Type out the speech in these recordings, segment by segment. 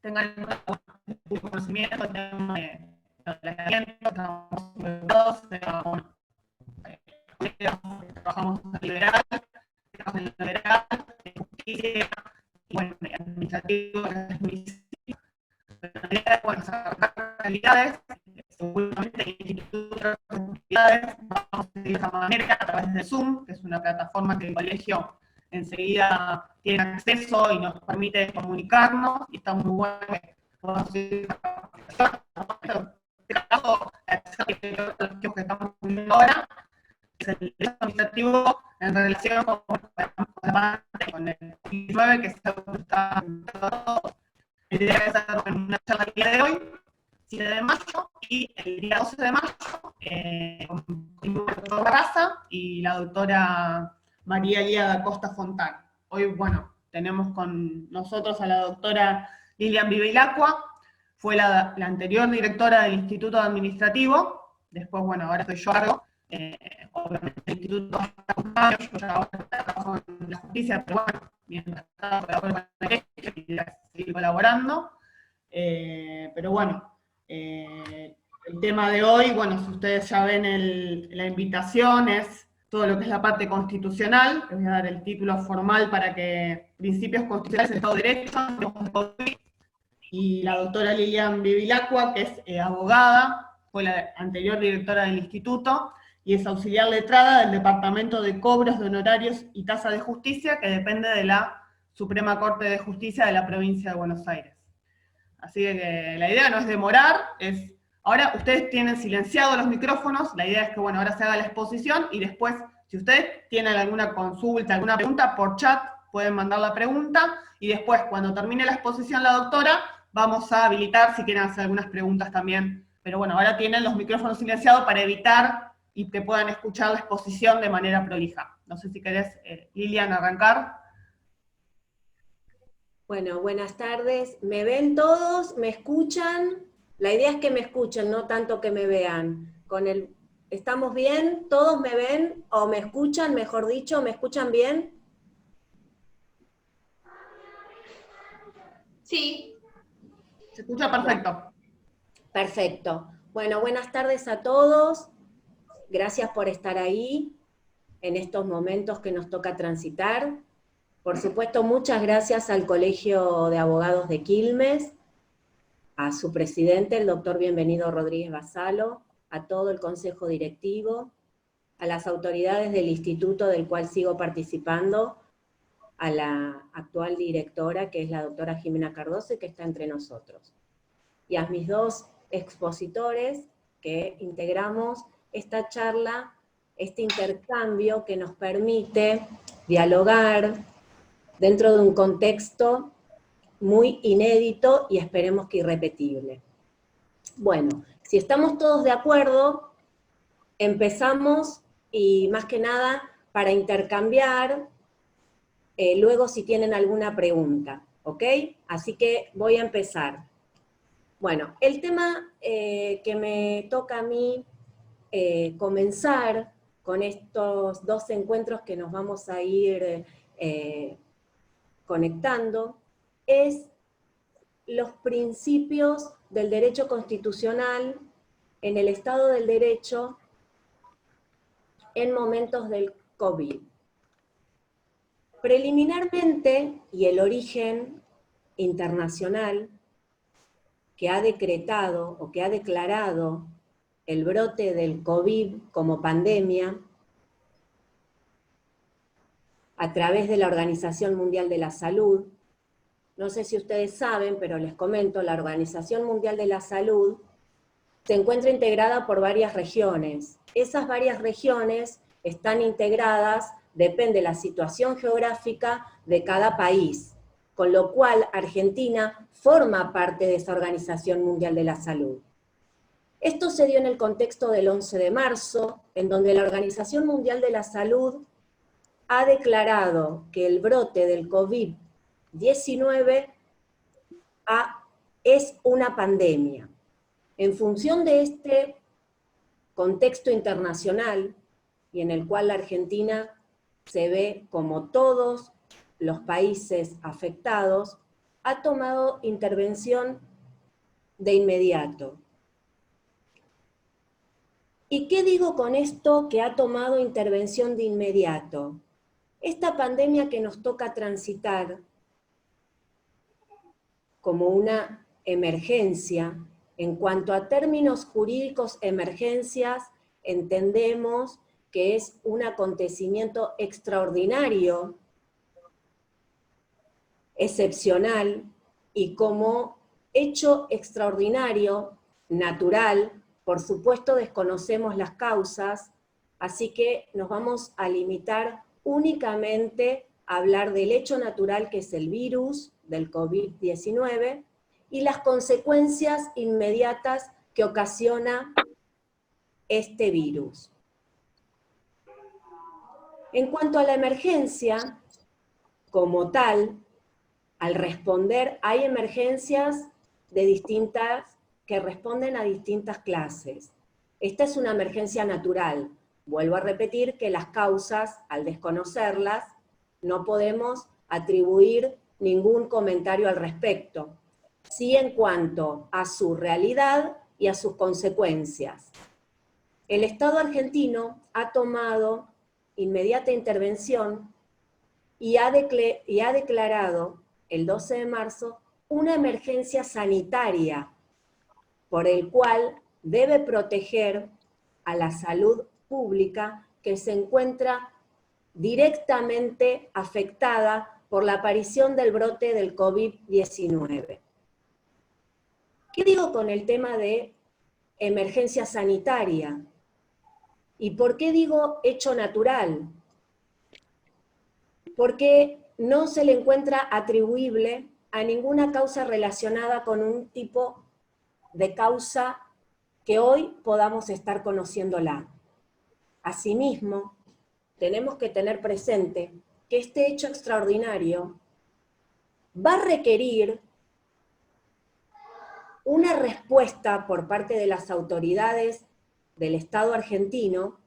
tengan un conocimiento, tema de aislamiento, trabajamos en liberal, de justicia, y bueno, administrativo, bueno, sacar habilidades, seguramente el Instituto de Habilidades, vamos a seguir de esa manera a través de Zoom, que es una plataforma que el colegio enseguida tiene acceso y nos permite comunicarnos, y está muy bueno que podamos seguir en este caso, los que estamos viendo ahora, es el derecho administrativo en relación con el 19, que se está la idea es hacer una charla el día de hoy, 7 de mayo, y el día 12 de mayo, con el doctor Barraza y la doctora María Elía da Costa Fontán. Hoy, bueno, tenemos con nosotros a la doctora Lilian Bevilacqua, fue la anterior directora del Instituto Administrativo, después, bueno, ahora estoy yo a cargo, obviamente el Instituto yo ya ahora trabajo en la justicia, pero bueno, mientras estaba colaboro con la derecha y seguir colaborando, pero bueno, el tema de hoy, bueno, si ustedes ya ven la invitación, es todo lo que es la parte constitucional. Les voy a dar el título formal para que principios constitucionales del Estado de Derecho, y la doctora Lilian Bevilacqua, que es abogada, fue la anterior directora del instituto, y es auxiliar letrada del Departamento de Cobros de Honorarios y Tasa de Justicia, que depende de la Suprema Corte de Justicia de la provincia de Buenos Aires. Así que la idea no es demorar, ahora ustedes tienen silenciados los micrófonos, la idea es que, bueno, ahora se haga la exposición, y después, si ustedes tienen alguna consulta, alguna pregunta, por chat pueden mandar la pregunta, y después, cuando termine la exposición la doctora, vamos a habilitar si quieren hacer algunas preguntas también. Pero bueno, ahora tienen los micrófonos silenciados para evitar y que puedan escuchar la exposición de manera prolija. No sé si querés, Lilian, arrancar. Bueno, buenas tardes. ¿Me ven todos? ¿Me escuchan? La idea es que me escuchen, no tanto que me vean. ¿Estamos bien? ¿Todos me ven? ¿O me escuchan, mejor dicho? ¿Me escuchan bien? Sí. Se escucha perfecto. Perfecto. Bueno, buenas tardes a todos. Gracias por estar ahí en estos momentos que nos toca transitar. Por supuesto, muchas gracias al Colegio de Abogados de Quilmes, a su presidente, el doctor Bienvenido Rodríguez Basalo, a todo el consejo directivo, a las autoridades del instituto del cual sigo participando, a la actual directora, que es la doctora Jimena Cardoso, que está entre nosotros, y a mis dos expositores que integramos esta charla, este intercambio que nos permite dialogar dentro de un contexto muy inédito y esperemos que irrepetible. Bueno, si estamos todos de acuerdo, empezamos, y más que nada para intercambiar, luego si tienen alguna pregunta, ¿ok? Así que voy a empezar. Bueno, el tema que me toca a mí comenzar con estos dos encuentros que nos vamos a ir conectando, es los principios del derecho constitucional en el Estado del Derecho en momentos del COVID. Preliminarmente, y el origen internacional que ha decretado o que ha declarado el brote del COVID como pandemia a través de la Organización Mundial de la Salud. No sé si ustedes saben, pero les comento, la Organización Mundial de la Salud se encuentra integrada por varias regiones. Esas varias regiones están integradas, depende de la situación geográfica de cada país, con lo cual Argentina forma parte de esa Organización Mundial de la Salud. Esto se dio en el contexto del 11 de marzo, en donde la Organización Mundial de la Salud ha declarado que el brote del COVID-19 es una pandemia. En función de este contexto internacional, y en el cual la Argentina se ve como todos los países afectados, ha tomado intervención de inmediato. ¿Y qué digo con esto que ha tomado intervención de inmediato? Esta pandemia que nos toca transitar como una emergencia, en cuanto a términos jurídicos, emergencias, entendemos que es un acontecimiento extraordinario, excepcional, y como hecho extraordinario, natural, por supuesto desconocemos las causas, así que nos vamos a limitar únicamente a hablar del hecho natural que es el virus del COVID-19 y las consecuencias inmediatas que ocasiona este virus. En cuanto a la emergencia, como tal, al responder, hay emergencias que responden a distintas clases. Esta es una emergencia natural. Vuelvo a repetir que las causas, al desconocerlas, no podemos atribuir ningún comentario al respecto, sí en cuanto a su realidad y a sus consecuencias. El Estado argentino ha tomado inmediata intervención y ha declarado el 12 de marzo una emergencia sanitaria por el cual debe proteger a la salud pública que se encuentra directamente afectada por la aparición del brote del COVID-19. ¿Qué digo con el tema de emergencia sanitaria? ¿Y por qué digo hecho natural? Porque no se le encuentra atribuible a ninguna causa relacionada con un tipo de causa que hoy podamos estar conociéndola. Asimismo, tenemos que tener presente que este hecho extraordinario va a requerir una respuesta por parte de las autoridades del Estado argentino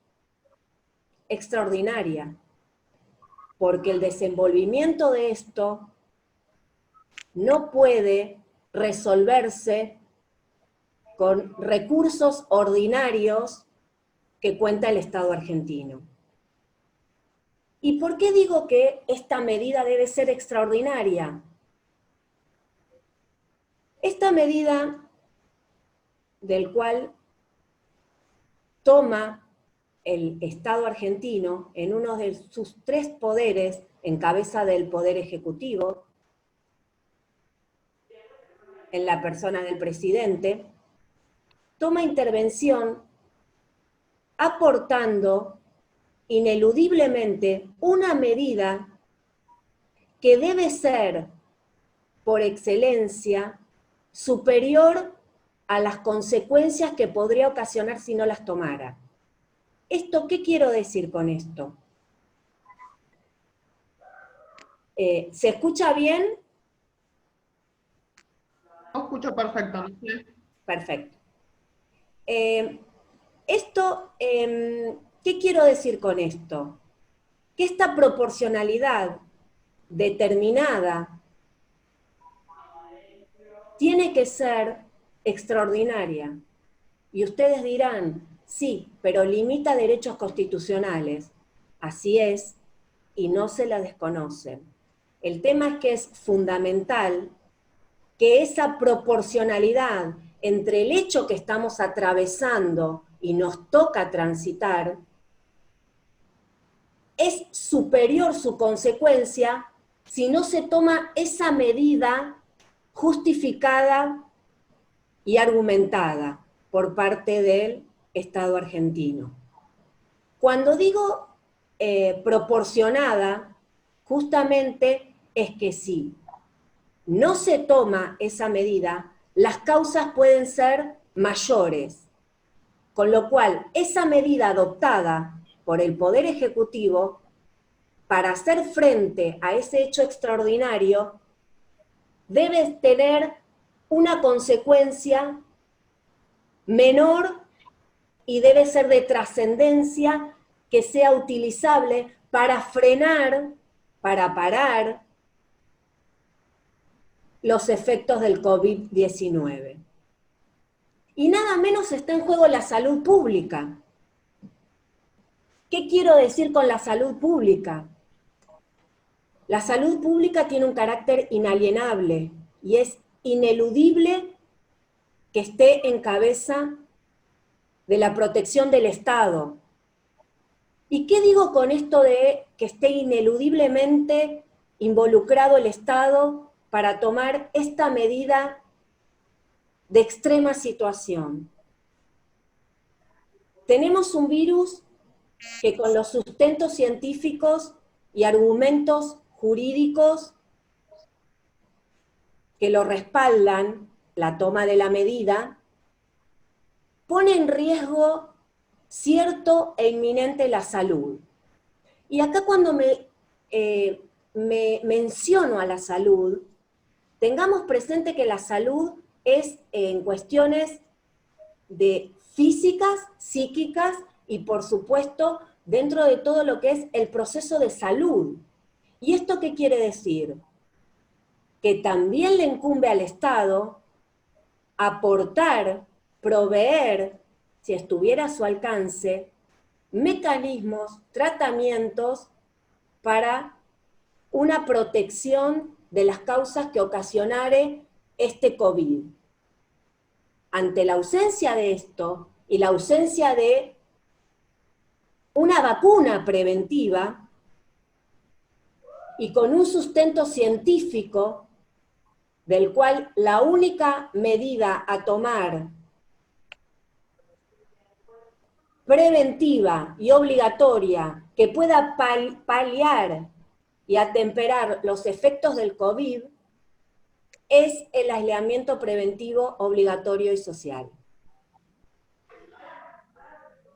extraordinaria, porque el desenvolvimiento de esto no puede resolverse con recursos ordinarios que cuenta el Estado argentino. ¿Y por qué digo que esta medida debe ser extraordinaria? Esta medida del cual toma el Estado argentino en uno de sus tres poderes, en cabeza del Poder Ejecutivo, en la persona del presidente, toma intervención aportando ineludiblemente una medida que debe ser, por excelencia, superior a las consecuencias que podría ocasionar si no las tomara. ¿Esto qué quiero decir con esto? ¿Se escucha bien? Lo escucho perfecto, no sé. Perfecto. ¿Qué quiero decir con esto? Que esta proporcionalidad determinada tiene que ser extraordinaria. Y ustedes dirán, sí, pero limita derechos constitucionales. Así es, y no se la desconocen. El tema es que es fundamental que esa proporcionalidad entre el hecho que estamos atravesando y nos toca transitar, es superior su consecuencia si no se toma esa medida justificada y argumentada por parte del Estado argentino. Cuando digo proporcionada, justamente es que si no se toma esa medida, las causas pueden ser mayores, con lo cual esa medida adoptada por el Poder Ejecutivo para hacer frente a ese hecho extraordinario debe tener una consecuencia menor y debe ser de trascendencia que sea utilizable para frenar, para parar los efectos del COVID-19. Y nada menos está en juego la salud pública. ¿Qué quiero decir con la salud pública? La salud pública tiene un carácter inalienable y es ineludible que esté en cabeza de la protección del Estado. ¿Y qué digo con esto de que esté ineludiblemente involucrado el Estado para tomar esta medida de extrema situación? Tenemos un virus que con los sustentos científicos y argumentos jurídicos que lo respaldan, la toma de la medida, pone en riesgo cierto e inminente la salud. Y acá cuando me menciono a la salud, tengamos presente que la salud es en cuestiones de físicas, psíquicas y por supuesto dentro de todo lo que es el proceso de salud. ¿Y esto qué quiere decir? Que también le incumbe al Estado aportar, proveer, si estuviera a su alcance, mecanismos, tratamientos para una protección de las causas que ocasionare este COVID. Ante la ausencia de esto y la ausencia de una vacuna preventiva y con un sustento científico del cual la única medida a tomar preventiva y obligatoria que pueda paliar y atemperar los efectos del COVID es el aislamiento preventivo obligatorio y social.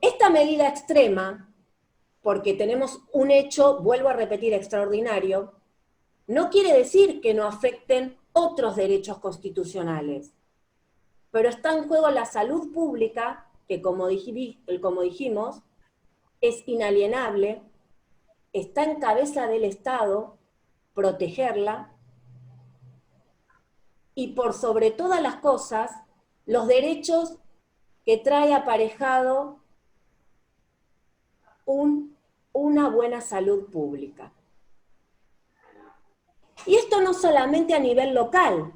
Esta medida extrema, porque tenemos un hecho, vuelvo a repetir, extraordinario, no quiere decir que no afecten otros derechos constitucionales, pero está en juego la salud pública, que como dijimos, es inalienable, está en cabeza del Estado protegerla, y por sobre todas las cosas, los derechos que trae aparejado una buena salud pública. Y esto no solamente a nivel local,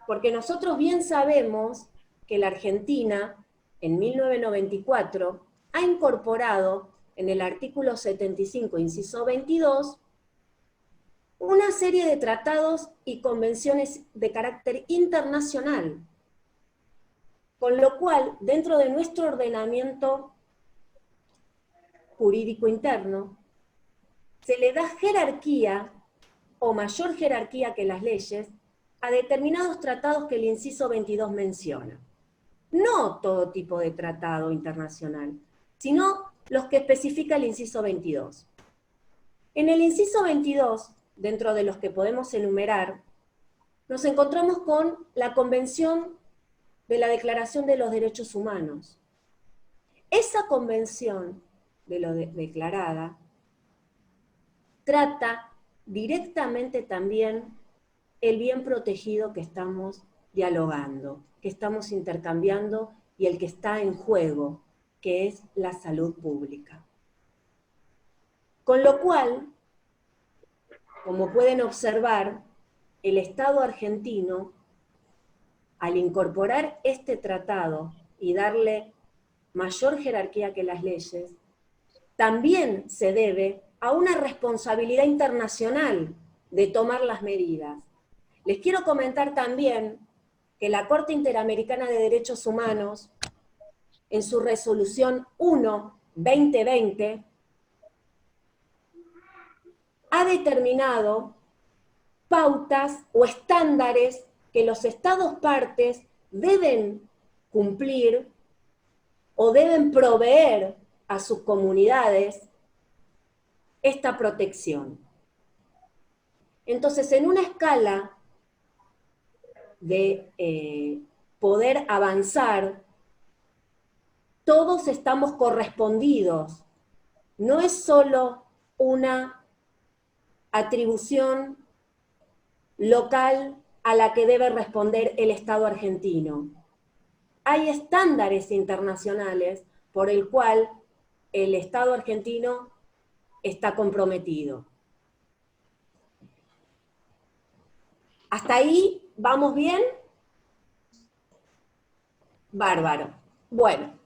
porque nosotros bien sabemos que la Argentina, en 1994, ha incorporado en el artículo 75, inciso 22, una serie de tratados y convenciones de carácter internacional, con lo cual, dentro de nuestro ordenamiento jurídico interno, se le da jerarquía o mayor jerarquía que las leyes a determinados tratados que el inciso 22 menciona. No todo tipo de tratado internacional, sino los que especifica el inciso 22. En el inciso 22, dentro de los que podemos enumerar, nos encontramos con la Convención de la Declaración de los Derechos Humanos. Esa convención de lo declarada trata directamente también el bien protegido que estamos dialogando, que estamos intercambiando y el que está en juego, que es la salud pública. Con lo cual, como pueden observar, el Estado argentino, al incorporar este tratado y darle mayor jerarquía que las leyes, también se debe a una responsabilidad internacional de tomar las medidas. Les quiero comentar también que la Corte Interamericana de Derechos Humanos, en su resolución 1/2020, ha determinado pautas o estándares que los Estados partes deben cumplir o deben proveer a sus comunidades esta protección. Entonces, en una escala de poder avanzar, todos estamos correspondidos. No es solo una atribución local a la que debe responder el Estado argentino. Hay estándares internacionales por el cual el Estado argentino está comprometido. ¿Hasta ahí vamos bien? Bárbaro. Bueno,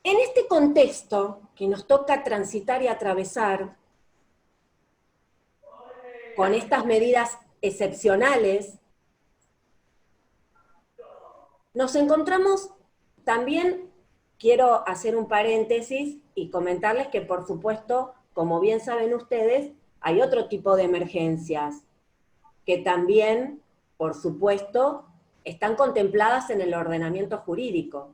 en este contexto que nos toca transitar y atravesar, con estas medidas excepcionales, nos encontramos también, quiero hacer un paréntesis y comentarles que, por supuesto, como bien saben ustedes, hay otro tipo de emergencias que también, por supuesto, están contempladas en el ordenamiento jurídico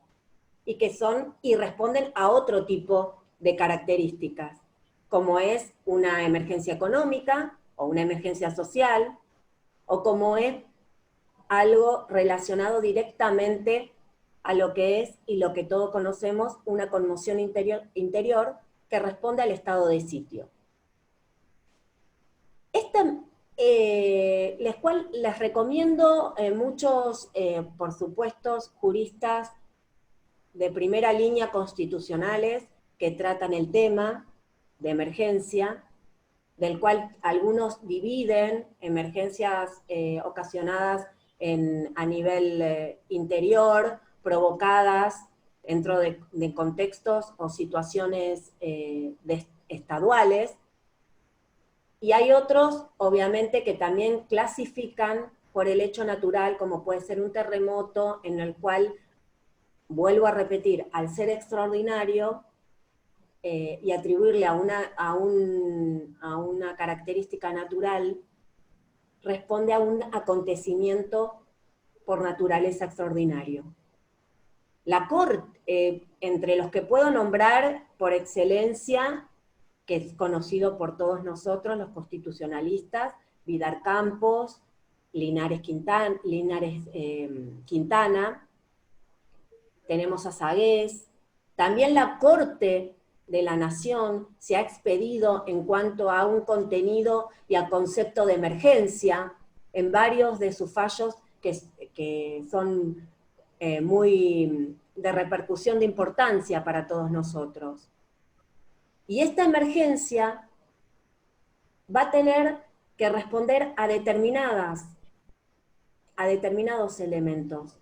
y que son y responden a otro tipo de características, como es una emergencia económica o una emergencia social, o como es algo relacionado directamente a lo que es y lo que todos conocemos, una conmoción interior que responde al estado de sitio. Les recomiendo muchos, por supuesto, juristas de primera línea constitucionales que tratan el tema de emergencia, del cual algunos dividen emergencias ocasionadas a nivel interior, provocadas dentro de contextos o situaciones estaduales, y hay otros, obviamente, que también clasifican por el hecho natural, como puede ser un terremoto, en el cual, vuelvo a repetir, al ser extraordinario y atribuirle a una característica natural, responde a un acontecimiento por naturaleza extraordinario. La Corte, entre los que puedo nombrar por excelencia, que es conocido por todos nosotros, los constitucionalistas, Vidar Campos, Linares Quintana, tenemos a Sagués, también la Corte de la Nación se ha expedido en cuanto a un contenido y a concepto de emergencia en varios de sus fallos que son muy de repercusión de importancia para todos nosotros. Y esta emergencia va a tener que responder a determinados elementos,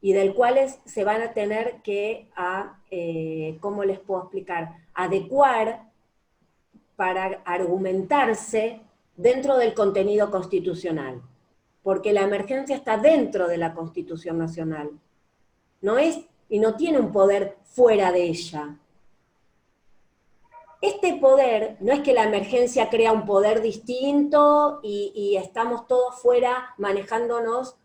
y del cuales se van a tener que, ¿cómo les puedo explicar?, adecuar para argumentarse dentro del contenido constitucional, porque la emergencia está dentro de la Constitución Nacional, no es y no tiene un poder fuera de ella. Este poder, no es que la emergencia crea un poder distinto y estamos todos fuera, manejándonos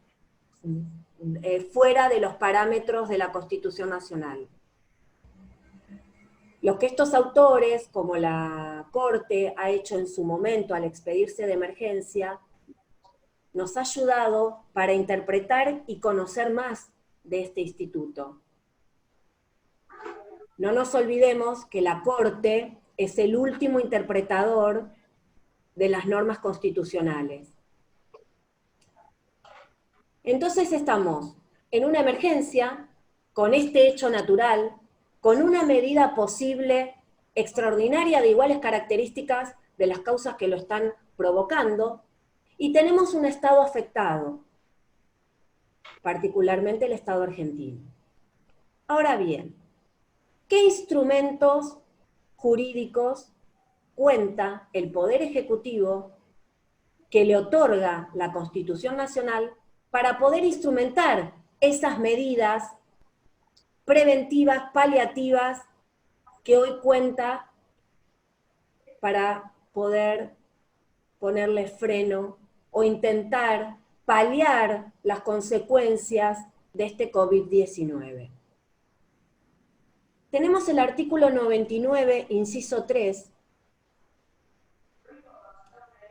fuera de los parámetros de la Constitución Nacional. Lo que estos autores, como la Corte ha hecho en su momento al expedirse de emergencia, nos ha ayudado para interpretar y conocer más de este instituto. No nos olvidemos que la Corte es el último interpretador de las normas constitucionales. Entonces estamos en una emergencia, con este hecho natural, con una medida posible extraordinaria de iguales características de las causas que lo están provocando, y tenemos un Estado afectado, particularmente el Estado argentino. Ahora bien, ¿qué instrumentos jurídicos cuenta el Poder Ejecutivo que le otorga la Constitución Nacional para poder instrumentar esas medidas preventivas, paliativas, que hoy cuenta para poder ponerle freno o intentar paliar las consecuencias de este COVID-19? Tenemos el artículo 99, inciso 3,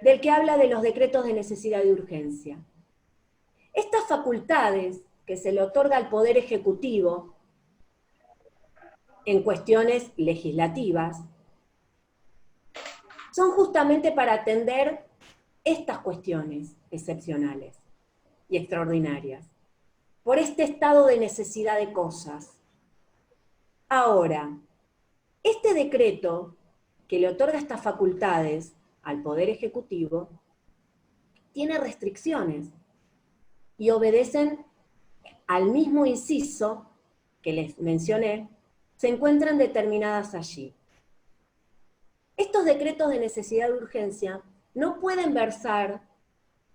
del que habla de los decretos de necesidad y urgencia. Estas facultades que se le otorga al Poder Ejecutivo en cuestiones legislativas son justamente para atender estas cuestiones excepcionales y extraordinarias, por este estado de necesidad de cosas. Ahora, este decreto que le otorga estas facultades al Poder Ejecutivo tiene restricciones y obedecen al mismo inciso que les mencioné, se encuentran determinadas allí. Estos decretos de necesidad de urgencia no pueden versar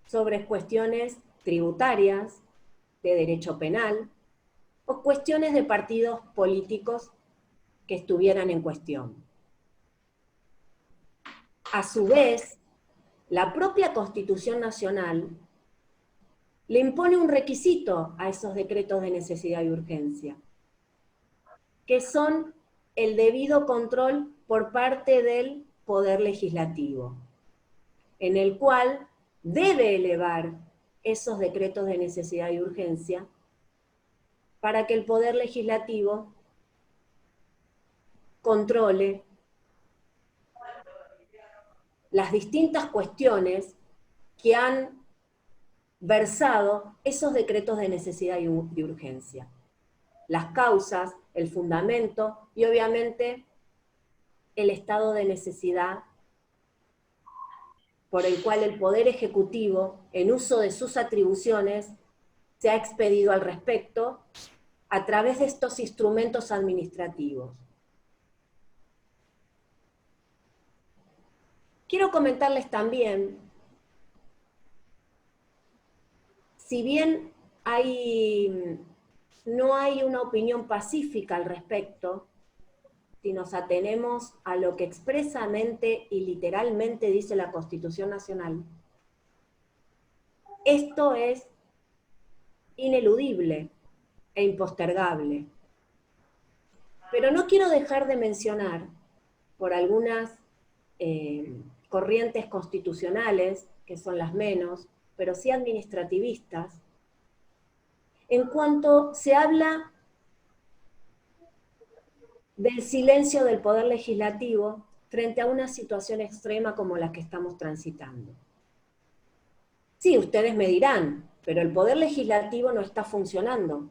sobre cuestiones tributarias, de derecho penal, o cuestiones de partidos políticos que estuvieran en cuestión. A su vez, la propia Constitución Nacional le impone un requisito a esos decretos de necesidad y urgencia, que son el debido control por parte del Poder Legislativo, en el cual debe elevar esos decretos de necesidad y urgencia para que el Poder Legislativo controle las distintas cuestiones que han versado esos decretos de necesidad y urgencia. Las causas, el fundamento y obviamente el estado de necesidad por el cual el Poder Ejecutivo, en uso de sus atribuciones, se ha expedido al respecto a través de estos instrumentos administrativos. Quiero comentarles también, si bien no hay una opinión pacífica al respecto, si nos atenemos a lo que expresamente y literalmente dice la Constitución Nacional, esto es ineludible e impostergable. Pero no quiero dejar de mencionar, por algunas corrientes constitucionales, que son las menos, pero sí administrativistas, en cuanto se habla del silencio del Poder Legislativo frente a una situación extrema como la que estamos transitando. Sí, ustedes me dirán, pero el Poder Legislativo no está funcionando.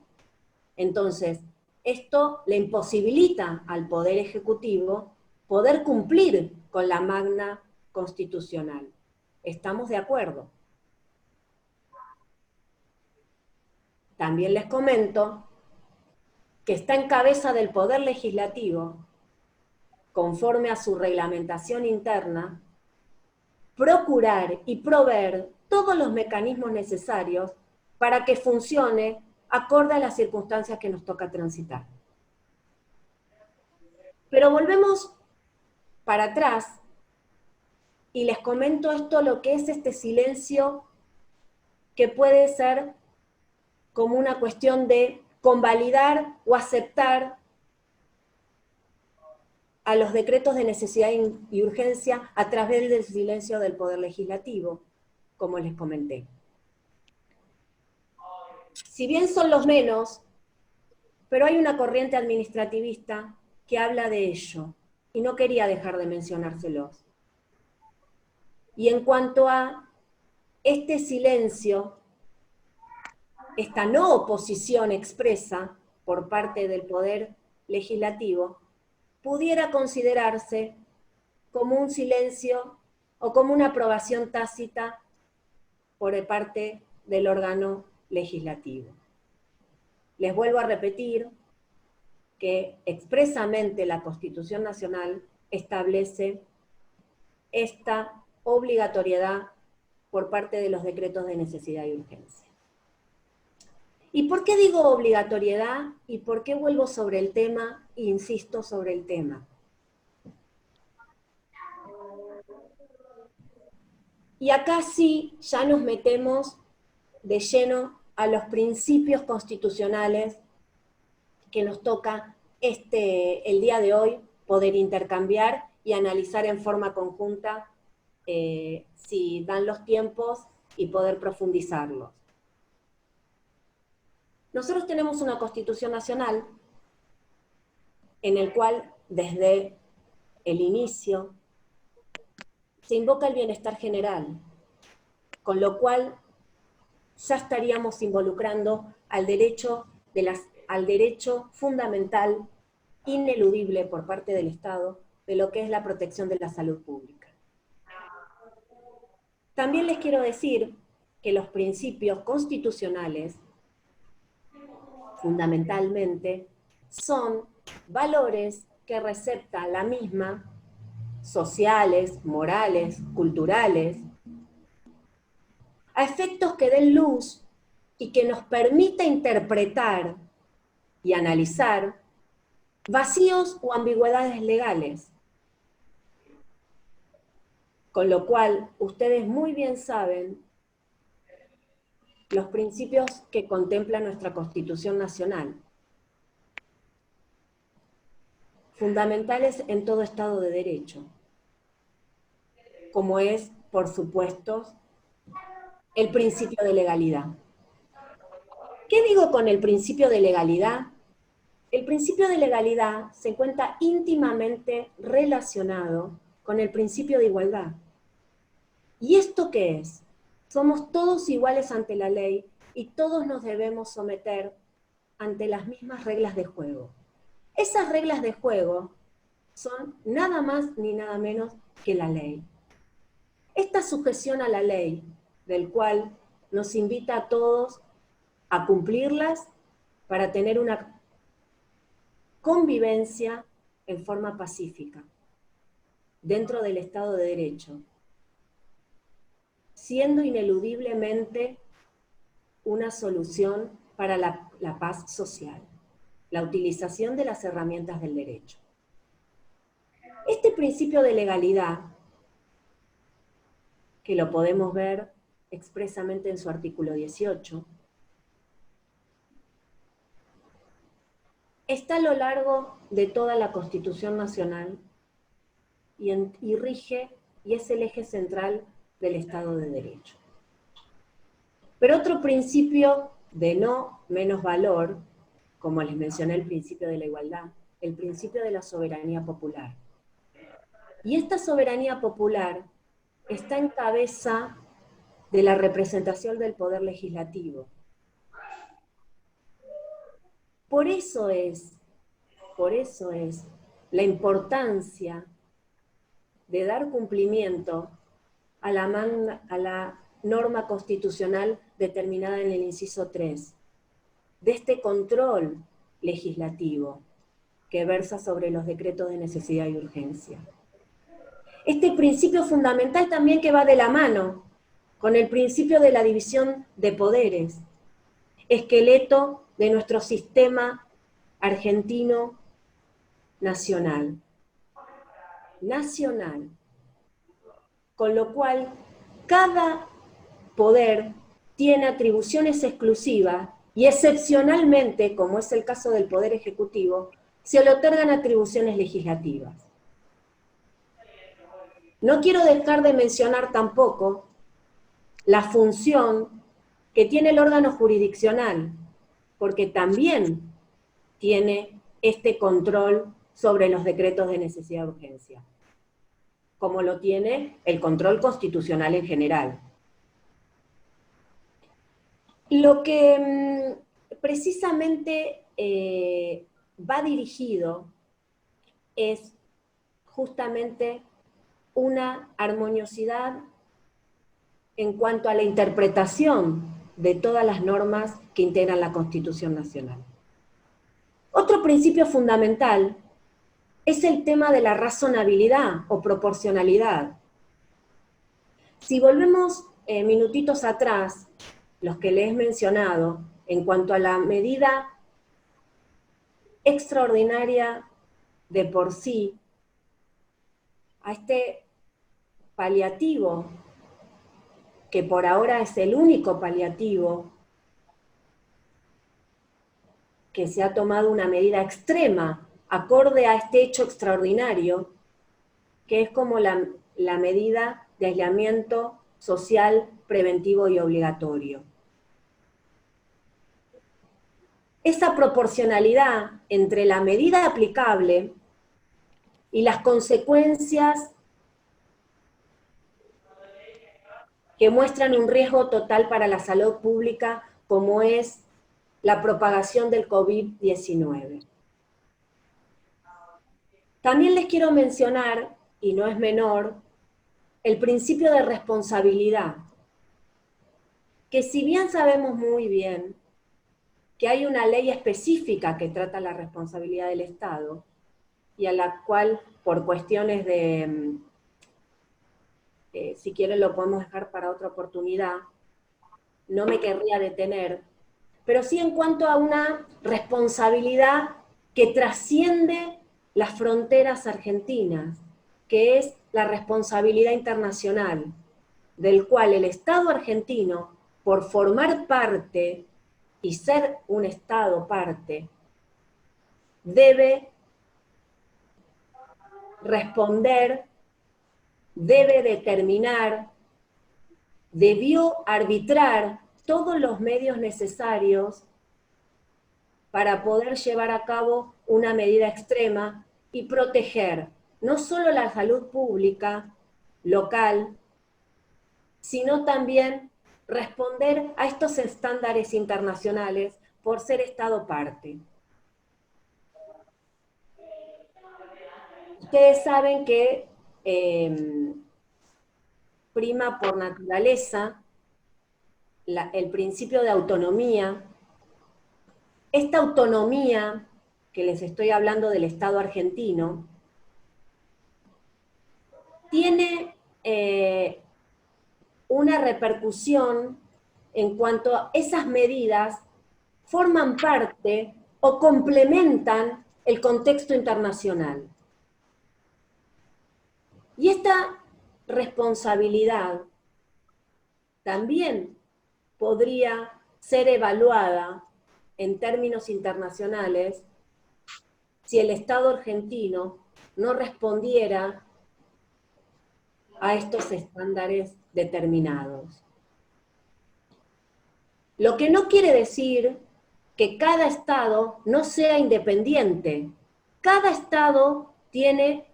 Entonces, esto le imposibilita al Poder Ejecutivo poder cumplir con la magna constitucional. ¿Estamos de acuerdo? También les comento que está en cabeza del Poder Legislativo, conforme a su reglamentación interna, procurar y proveer todos los mecanismos necesarios para que funcione acorde a las circunstancias que nos toca transitar. Pero volvemos para atrás y les comento esto, lo que es este silencio que puede ser como una cuestión de convalidar o aceptar a los decretos de necesidad y urgencia a través del silencio del Poder Legislativo, como les comenté. Si bien son los menos, pero hay una corriente administrativista que habla de ello, y no quería dejar de mencionárselos. Y en cuanto a este silencio, esta no oposición expresa por parte del Poder Legislativo, pudiera considerarse como un silencio o como una aprobación tácita por parte del órgano legislativo. Les vuelvo a repetir que expresamente la Constitución Nacional establece esta obligatoriedad por parte de los decretos de necesidad y urgencia. ¿Y por qué digo obligatoriedad? ¿Y por qué vuelvo sobre el tema e insisto sobre el tema? Y acá sí ya nos metemos de lleno a los principios constitucionales que nos toca el día de hoy poder intercambiar y analizar en forma conjunta si dan los tiempos y poder profundizarlos. Nosotros tenemos una Constitución Nacional en el cual desde el inicio se invoca el bienestar general. con lo cual ya estaríamos involucrando al derecho fundamental, ineludible por parte del Estado, de lo que es la protección de la salud pública. También les quiero decir que los principios constitucionales, fundamentalmente, son valores que recepta la misma, sociales, morales, culturales, a efectos que den luz y que nos permita interpretar y analizar vacíos o ambigüedades legales. Con lo cual, ustedes muy bien saben los principios que contempla nuestra Constitución Nacional, fundamentales en todo Estado de Derecho, como es, por supuesto, el principio de legalidad. ¿Qué digo con el principio de legalidad? El principio de legalidad se encuentra íntimamente relacionado con el principio de igualdad. ¿Y esto qué es? Somos todos iguales ante la ley y todos nos debemos someter ante las mismas reglas de juego. Esas reglas de juego son nada más ni nada menos que la ley. Esta sujeción a la ley, del cual nos invita a todos a cumplirlas para tener una convivencia en forma pacífica, dentro del Estado de Derecho, siendo ineludiblemente una solución para la paz social, la utilización de las herramientas del derecho. Este principio de legalidad, que lo podemos ver expresamente en su artículo 18, está a lo largo de toda la Constitución Nacional y rige y es el eje central del Estado de Derecho. Pero otro principio de no menos valor, como les mencioné, el principio de la igualdad, el principio de la soberanía popular. Y esta soberanía popular está en cabeza de la representación del poder legislativo. Por eso es la importancia de dar cumplimiento a la norma constitucional determinada en el inciso 3, de este control legislativo que versa sobre los decretos de necesidad y urgencia. Este principio fundamental también que va de la mano con el principio de la división de poderes, esqueleto de nuestro sistema argentino nacional. Con lo cual, cada poder tiene atribuciones exclusivas y excepcionalmente, como es el caso del Poder Ejecutivo, se le otorgan atribuciones legislativas. No quiero dejar de mencionar tampoco la función que tiene el órgano jurisdiccional, porque también tiene este control sobre los decretos de necesidad de urgencia, como lo tiene el control constitucional en general. Lo que precisamente va dirigido es justamente una armoniosidad en cuanto a la interpretación de todas las normas que integran la Constitución Nacional. Otro principio fundamental es el tema de la razonabilidad o proporcionalidad. Si volvemos minutitos atrás, los que les he mencionado, en cuanto a la medida extraordinaria de por sí, a este paliativo, que por ahora es el único paliativo, que se ha tomado una medida extrema, acorde a este hecho extraordinario, que es como la medida de aislamiento social preventivo y obligatorio. Esa proporcionalidad entre la medida aplicable y las consecuencias que muestran un riesgo total para la salud pública, como es la propagación del COVID-19. También les quiero mencionar, y no es menor, el principio de responsabilidad, que si bien sabemos muy bien que hay una ley específica que trata la responsabilidad del Estado, y a la cual, por cuestiones de, si quieren lo podemos dejar para otra oportunidad, no me querría detener, pero sí en cuanto a una responsabilidad que trasciende las fronteras argentinas, que es la responsabilidad internacional, del cual el Estado argentino, por formar parte y ser un Estado parte, debe responder, debe determinar, debió arbitrar todos los medios necesarios para poder llevar a cabo una medida extrema y proteger no solo la salud pública local, sino también responder a estos estándares internacionales por ser Estado parte. Ustedes saben que prima por naturaleza el principio de autonomía. Esta autonomía, que les estoy hablando del Estado argentino, tiene una repercusión en cuanto a esas medidas forman parte o complementan el contexto internacional. Y esta responsabilidad también podría ser evaluada en términos internacionales si el Estado argentino no respondiera a estos estándares determinados. Lo que no quiere decir que cada Estado no sea independiente. Cada Estado tiene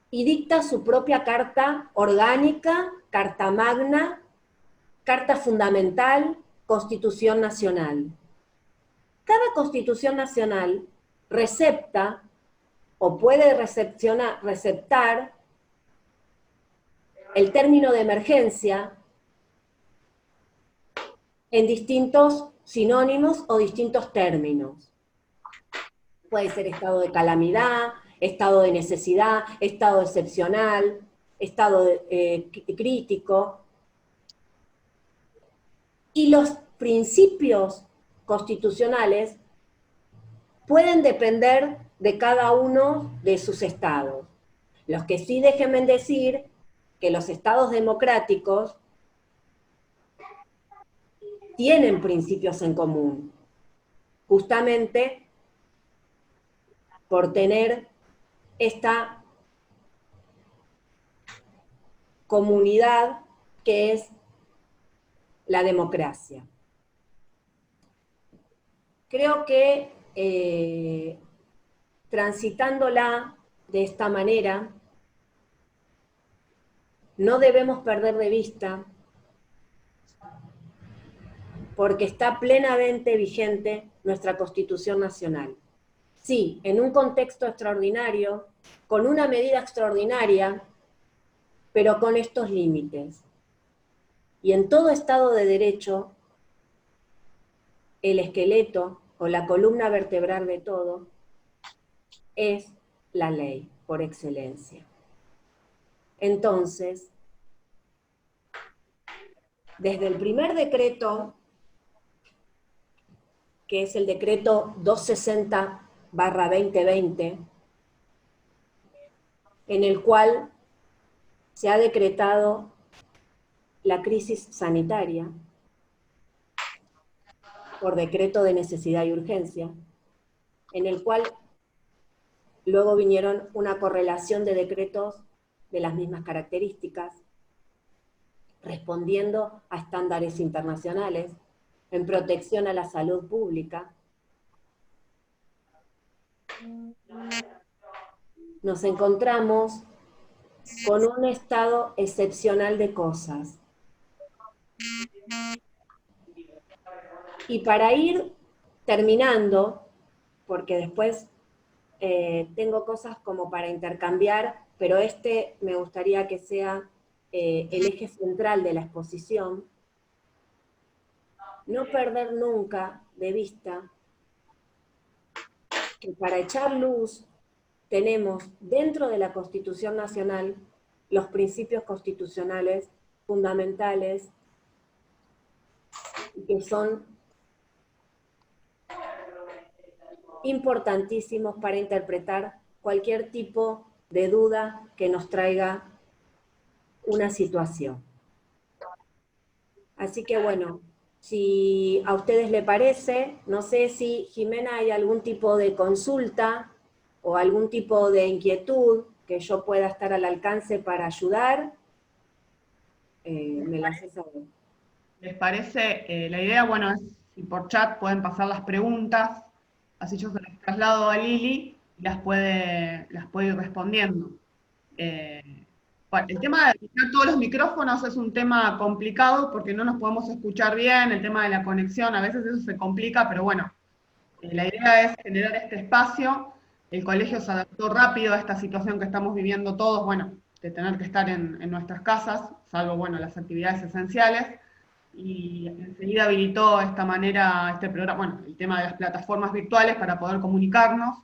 y dicta su propia carta orgánica, carta magna, carta fundamental, Constitución Nacional. Cada Constitución Nacional recepta o puede receptar el término de emergencia en distintos sinónimos o distintos términos. Puede ser estado de calamidad, estado de necesidad, estado excepcional, estado crítico. Y los principios constitucionales pueden depender de cada uno de sus estados. Los que sí, déjenme decir que los estados democráticos tienen principios en común, justamente por tener esta comunidad que es la democracia. Creo que transitándola de esta manera, no debemos perder de vista, porque está plenamente vigente nuestra Constitución Nacional. Sí, en un contexto extraordinario, con una medida extraordinaria, pero con estos límites. Y en todo Estado de Derecho, el esqueleto o la columna vertebral de todo es la ley, por excelencia. Entonces, desde el primer decreto, que es el decreto 260/2020, en el cual se ha decretado la crisis sanitaria por decreto de necesidad y urgencia, en el cual luego vinieron una correlación de decretos de las mismas características, respondiendo a estándares internacionales en protección a la salud pública. Nos encontramos con un estado excepcional de cosas. Y para ir terminando, porque después tengo cosas como para intercambiar, pero este me gustaría que sea el eje central de la exposición, no perder nunca de vista que para echar luz tenemos dentro de la Constitución Nacional los principios constitucionales fundamentales que son importantísimos para interpretar cualquier tipo de duda que nos traiga una situación. Así que bueno, si a ustedes les parece, no sé si Jimena hay algún tipo de consulta o algún tipo de inquietud que yo pueda estar al alcance para ayudar, me lo hace saber. ¿Les parece? La idea, bueno, es si por chat pueden pasar las preguntas, así yo se las traslado a Lili y las puede ir respondiendo. Bueno, el tema de quitar todos los micrófonos es un tema complicado porque no nos podemos escuchar bien, el tema de la conexión, a veces eso se complica, pero bueno, la idea es generar este espacio. El colegio se adaptó rápido a esta situación que estamos viviendo todos, bueno, de tener que estar en nuestras casas, salvo, bueno, las actividades esenciales, y enseguida habilitó esta manera, este programa, bueno, el tema de las plataformas virtuales para poder comunicarnos.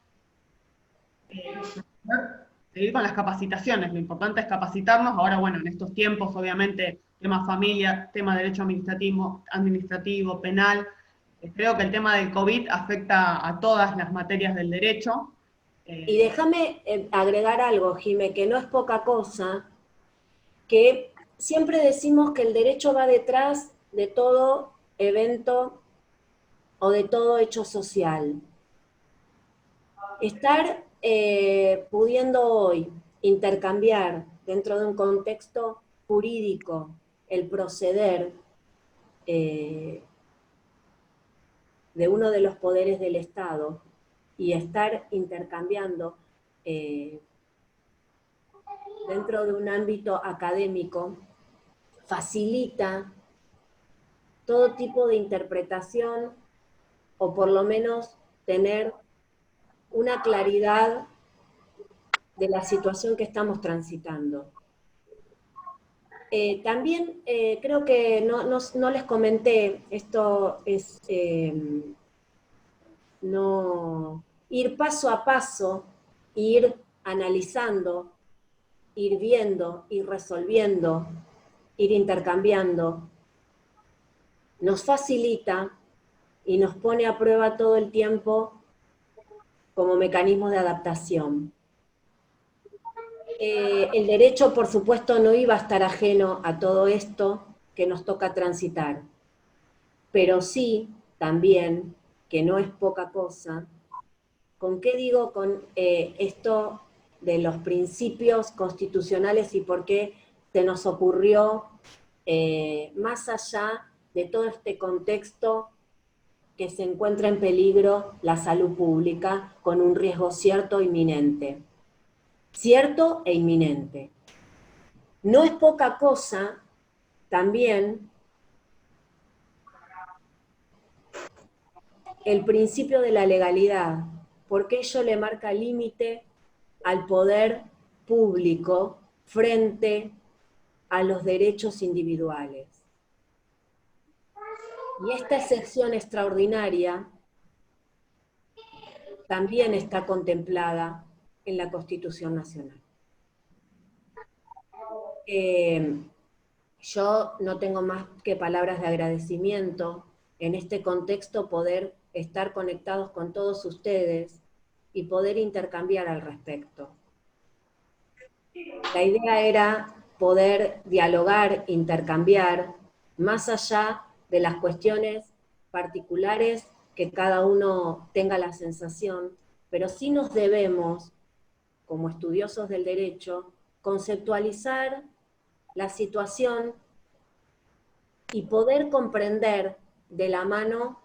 Seguir con las capacitaciones, lo importante es capacitarnos, ahora bueno, en estos tiempos obviamente, tema familia, tema derecho administrativo, penal, creo que el tema del COVID afecta a todas las materias del derecho. Y déjame agregar algo, Jime, que no es poca cosa, que siempre decimos que el derecho va detrás de todo evento o de todo hecho social. Estar pudiendo hoy intercambiar dentro de un contexto jurídico el proceder de uno de los poderes del Estado y estar intercambiando dentro de un ámbito académico facilita todo tipo de interpretación o por lo menos tener una claridad de la situación que estamos transitando. También creo que no les comenté, esto es no ir paso a paso, ir analizando, ir viendo, ir resolviendo, ir intercambiando, nos facilita y nos pone a prueba todo el tiempo como mecanismo de adaptación. El derecho, por supuesto, no iba a estar ajeno a todo esto que nos toca transitar, pero sí también, que no es poca cosa, ¿con qué digo con esto de los principios constitucionales y por qué se nos ocurrió, más allá de todo este contexto que se encuentra en peligro la salud pública con un riesgo cierto e inminente? Cierto e inminente. No es poca cosa también el principio de la legalidad, porque ello le marca límite al poder público frente a los derechos individuales. Y esta excepción extraordinaria también está contemplada en la Constitución Nacional. Yo no tengo más que palabras de agradecimiento en este contexto, poder estar conectados con todos ustedes y poder intercambiar al respecto. La idea era poder dialogar, intercambiar, más allá de las cuestiones particulares que cada uno tenga la sensación, pero sí nos debemos, como estudiosos del derecho, conceptualizar la situación y poder comprender de la mano,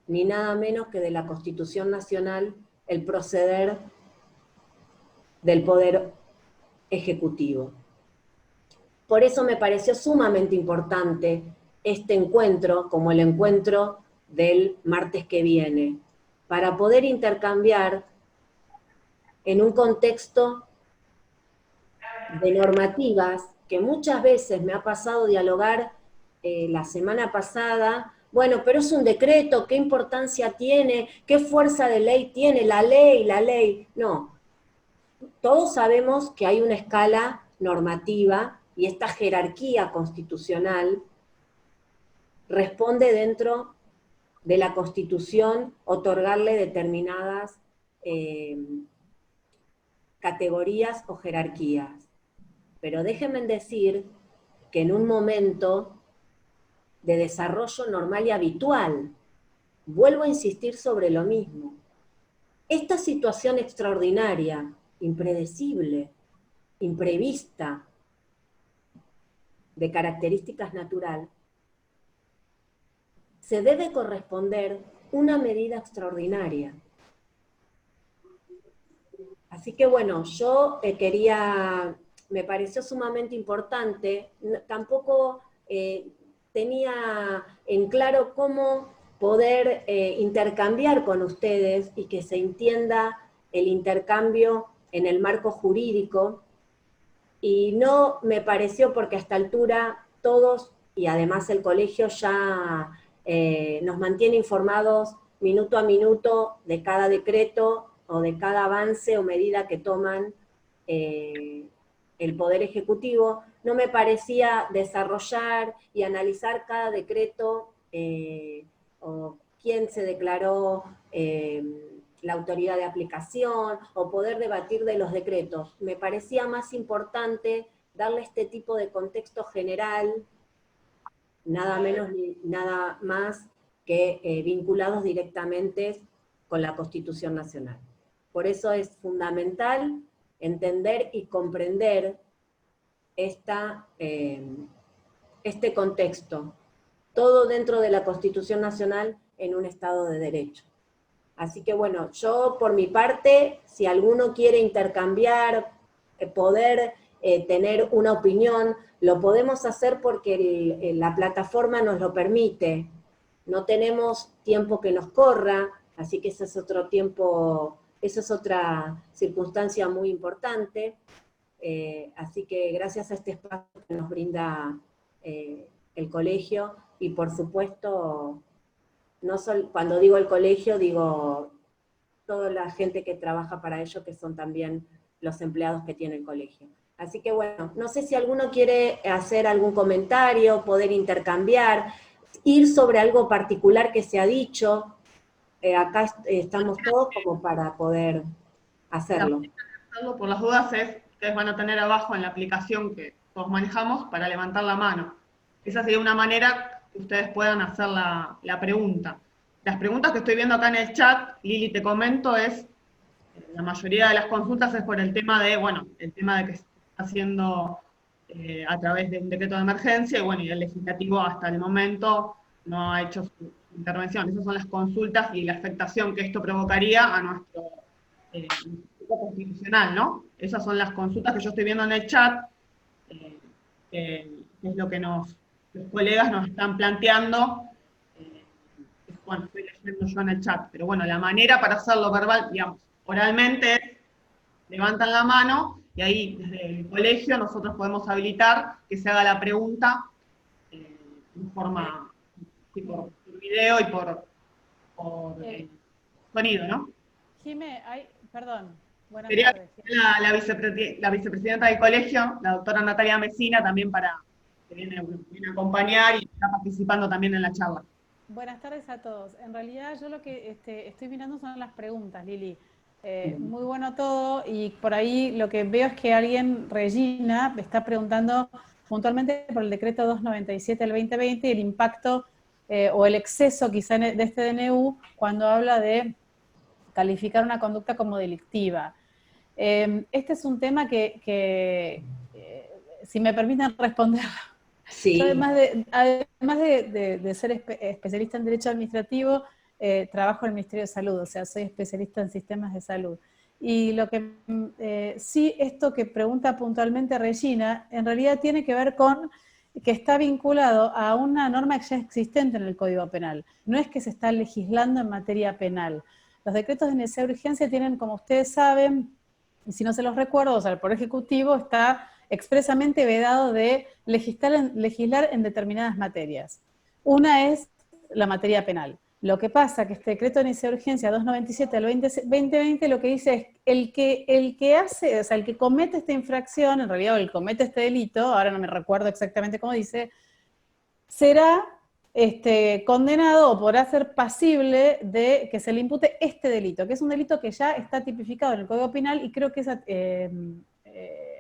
ni nada menos que de la Constitución Nacional, el proceder del Poder Ejecutivo. Por eso me pareció sumamente importante este encuentro como el encuentro del martes que viene, para poder intercambiar en un contexto de normativas que muchas veces me ha pasado dialogar la semana pasada. Bueno, pero es un decreto, ¿qué importancia tiene? ¿Qué fuerza de ley tiene? La ley. No, todos sabemos que hay una escala normativa y esta jerarquía constitucional responde dentro de la Constitución otorgarle determinadas categorías o jerarquías. Pero déjenme decir que en un momento de desarrollo normal y habitual, vuelvo a insistir sobre lo mismo, esta situación extraordinaria, impredecible, imprevista, de características natural, se debe corresponder una medida extraordinaria. Así que bueno, yo me pareció sumamente importante, tampoco tenía en claro cómo poder intercambiar con ustedes y que se entienda el intercambio en el marco jurídico, y no me pareció porque a esta altura todos, y además el colegio ya nos mantiene informados minuto a minuto de cada decreto o de cada avance o medida que toman el Poder Ejecutivo, no me parecía desarrollar y analizar cada decreto o quién se declaró la autoridad de aplicación o poder debatir de los decretos. Me parecía más importante darle este tipo de contexto general, nada menos ni nada más que vinculados directamente con la Constitución Nacional. Por eso es fundamental entender y comprender este contexto, todo dentro de la Constitución Nacional en un Estado de Derecho. Así que bueno, yo por mi parte, si alguno quiere intercambiar, poder tener una opinión, lo podemos hacer porque la plataforma nos lo permite. No tenemos tiempo que nos corra, así que ese es otro tiempo, esa es otra circunstancia muy importante. Así que gracias a este espacio que nos brinda el colegio, y por supuesto, cuando digo el colegio, digo toda la gente que trabaja para ello, que son también los empleados que tiene el colegio. Así que bueno, no sé si alguno quiere hacer algún comentario, poder intercambiar, ir sobre algo particular que se ha dicho. Acá estamos todos como para poder hacerlo. Por las dudas ustedes van a tener abajo en la aplicación que todos manejamos para levantar la mano. Esa sería una manera que ustedes puedan hacer la pregunta. Las preguntas que estoy viendo acá en el chat, Lili, te comento, la mayoría de las consultas es por el tema el tema de que se está haciendo a través de un decreto de emergencia, y bueno, y el legislativo hasta el momento no ha hecho su intervención. Esas son las consultas y la afectación que esto provocaría a nuestro constitucional, ¿no? Esas son las consultas que yo estoy viendo en el chat, que es lo que los colegas nos están planteando. Bueno, estoy leyendo yo en el chat, pero bueno, la manera para hacerlo verbal, digamos, oralmente es, levantan la mano, y ahí desde el colegio nosotros podemos habilitar que se haga la pregunta en forma, sí, por video y por sonido, ¿no? Jime, perdón, buenas Sería tardes. la vicepresidenta del colegio, la doctora Natalia Mesina, también que viene a acompañar y está participando también en la charla. Buenas tardes a todos. En realidad yo lo que estoy mirando son las preguntas, Lili. Muy bueno todo, y por ahí lo que veo es que Regina, me está preguntando puntualmente por el decreto 297 del 2020 y el impacto o el exceso quizá de este DNU cuando habla de calificar una conducta como delictiva. Este es un tema que si me permiten responder, Sí. yo además de ser especialista en Derecho Administrativo, trabajo en el Ministerio de Salud, o sea, soy especialista en sistemas de salud. Y lo que sí, esto que pregunta puntualmente Regina, en realidad tiene que ver con que está vinculado a una norma que ya existente en el Código Penal. No es que se está legislando en materia penal. Los decretos de necesidad de urgencia tienen, como ustedes saben, y si no se los recuerdo, o sea, el Poder Ejecutivo está expresamente vedado de legislar en determinadas materias. Una es la materia penal. Lo que pasa es que este decreto de necesidad de urgencia 297 del 2020 lo que dice es el que hace, o sea, el que comete esta infracción, en realidad el que comete este delito, ahora no me recuerdo exactamente cómo dice, será condenado o podrá ser pasible de que se le impute este delito, que es un delito que ya está tipificado en el Código Penal y creo que es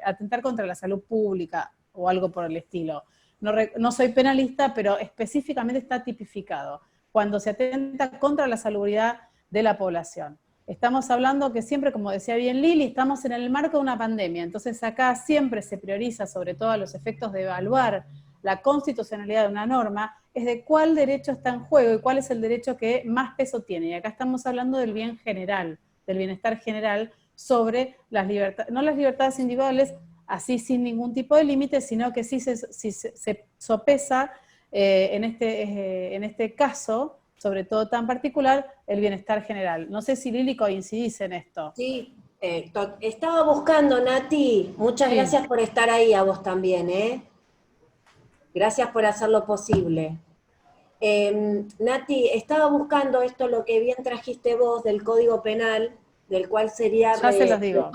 atentar contra la salud pública o algo por el estilo. No soy penalista, pero específicamente está tipificado cuando se atenta contra la salubridad de la población. Estamos hablando que siempre, como decía bien Lili, estamos en el marco de una pandemia, entonces acá siempre se prioriza, sobre todo a los efectos de evaluar la constitucionalidad de una norma, es de cuál derecho está en juego y cuál es el derecho que más peso tiene. Y acá estamos hablando del bien general, del bienestar general sobre las libertades, no las libertades individuales, así sin ningún tipo de límite, sino que sí se sopesa en este caso, sobre todo tan particular, el bienestar general. No sé si Lili coincidís en esto. Sí, estaba buscando, Nati, muchas gracias por estar ahí, a vos también, ¿eh? Gracias por hacer lo posible. Nati, estaba buscando esto, lo que bien trajiste vos del Código Penal, del cual sería... Ya se los digo.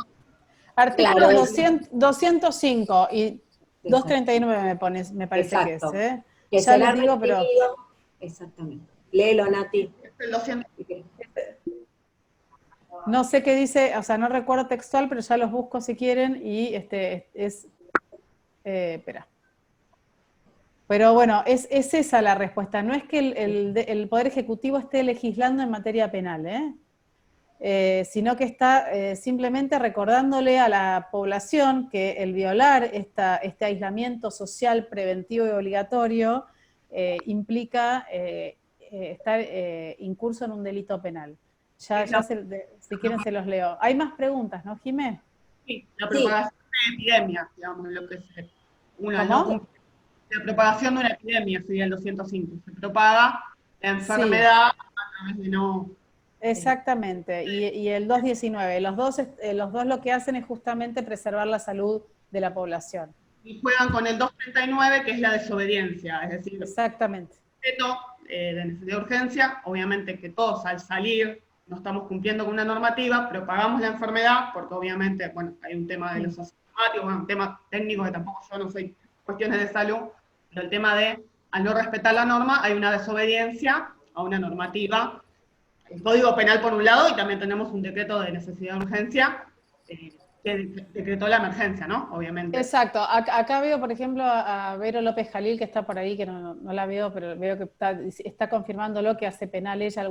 Artículos Claro, 205 y 239 me parece exacto. que es. Que Ya será les digo, pero... Exactamente. Léelo, Nati. No sé qué dice, o sea, no recuerdo textual, pero ya los busco si quieren y espera. Pero bueno, es esa la respuesta. No es que el Poder Ejecutivo esté legislando en materia penal, sino que está simplemente recordándole a la población que el violar este aislamiento social preventivo y obligatorio implica estar incurso en un delito penal. Si quieren se los leo. Hay más preguntas, ¿no, Jimé? Sí, la propagación de epidemias, digamos, lo que es una, ¿Cómo? ¿no? La propagación de una epidemia sería el 205. Se propaga la enfermedad a través de no... Exactamente, y el 219, los dos lo que hacen es justamente preservar la salud de la población. Y juegan con el 239, que es la desobediencia, es decir, exactamente. De necesidad de urgencia, obviamente que todos al salir no estamos cumpliendo con una normativa, propagamos la enfermedad, porque obviamente, bueno, hay un tema de los asintomáticos, un tema técnico que tampoco yo no soy cuestiones de salud, pero el tema de, al no respetar la norma, hay una desobediencia a una normativa. El Código Penal por un lado, y también tenemos un decreto de necesidad de urgencia, que decretó la emergencia, ¿no? Obviamente. Exacto. Acá veo, por ejemplo, a Vero López Jalil, que está por ahí, que no la veo, pero veo que está confirmándolo, que hace penal ella.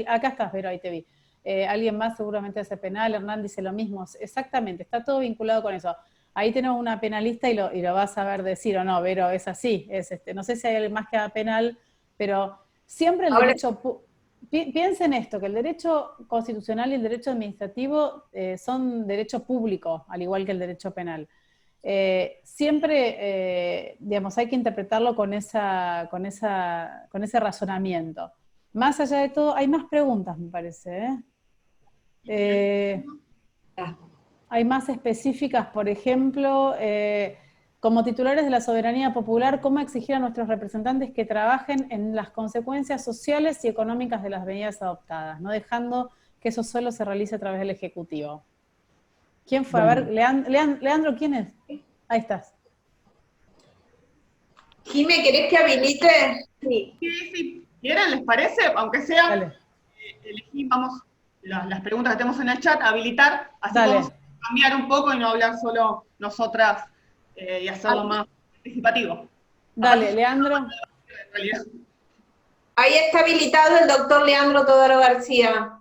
Acá estás, Vero, ahí te vi. Alguien más seguramente hace penal, Hernán dice lo mismo. Exactamente, está todo vinculado con eso. Ahí tenemos una penalista y lo vas a ver decir o no, Vero, es así. No sé si hay alguien más que haga penal, pero siempre el derecho... Piensen esto, que el derecho constitucional y el derecho administrativo son derecho público, al igual que el derecho penal. Siempre, digamos, hay que interpretarlo con ese razonamiento. Más allá de todo, hay más preguntas, me parece. Hay más específicas, por ejemplo, como titulares de la soberanía popular, ¿cómo exigir a nuestros representantes que trabajen en las consecuencias sociales y económicas de las medidas adoptadas, no dejando que eso solo se realice a través del Ejecutivo? ¿Quién fue? Bueno. A ver, Leandro, ¿quién es? Ahí estás. Jimé, ¿querés que habilite? Sí. Si quieren, ¿les parece? Aunque sea, elegimos las preguntas que tenemos en el chat, habilitar, así podemos cambiar un poco y no hablar solo nosotras y hacerlo más participativo. Dale, aparte, Leandro. Ahí está habilitado el doctor Leandro Todoro García.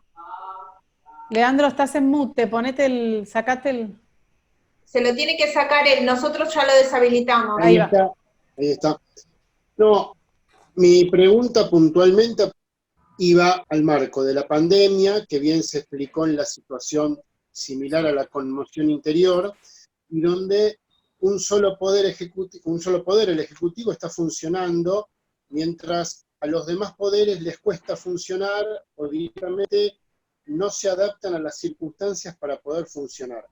Leandro, estás en mute, sacate el... Se lo tiene que sacar él, nosotros ya lo deshabilitamos. Ahí está. No, mi pregunta puntualmente iba al marco de la pandemia, que bien se explicó en la situación similar a la conmoción interior, y donde un solo poder ejecutivo, el ejecutivo, está funcionando, mientras a los demás poderes les cuesta funcionar o directamente no se adaptan a las circunstancias para poder funcionar.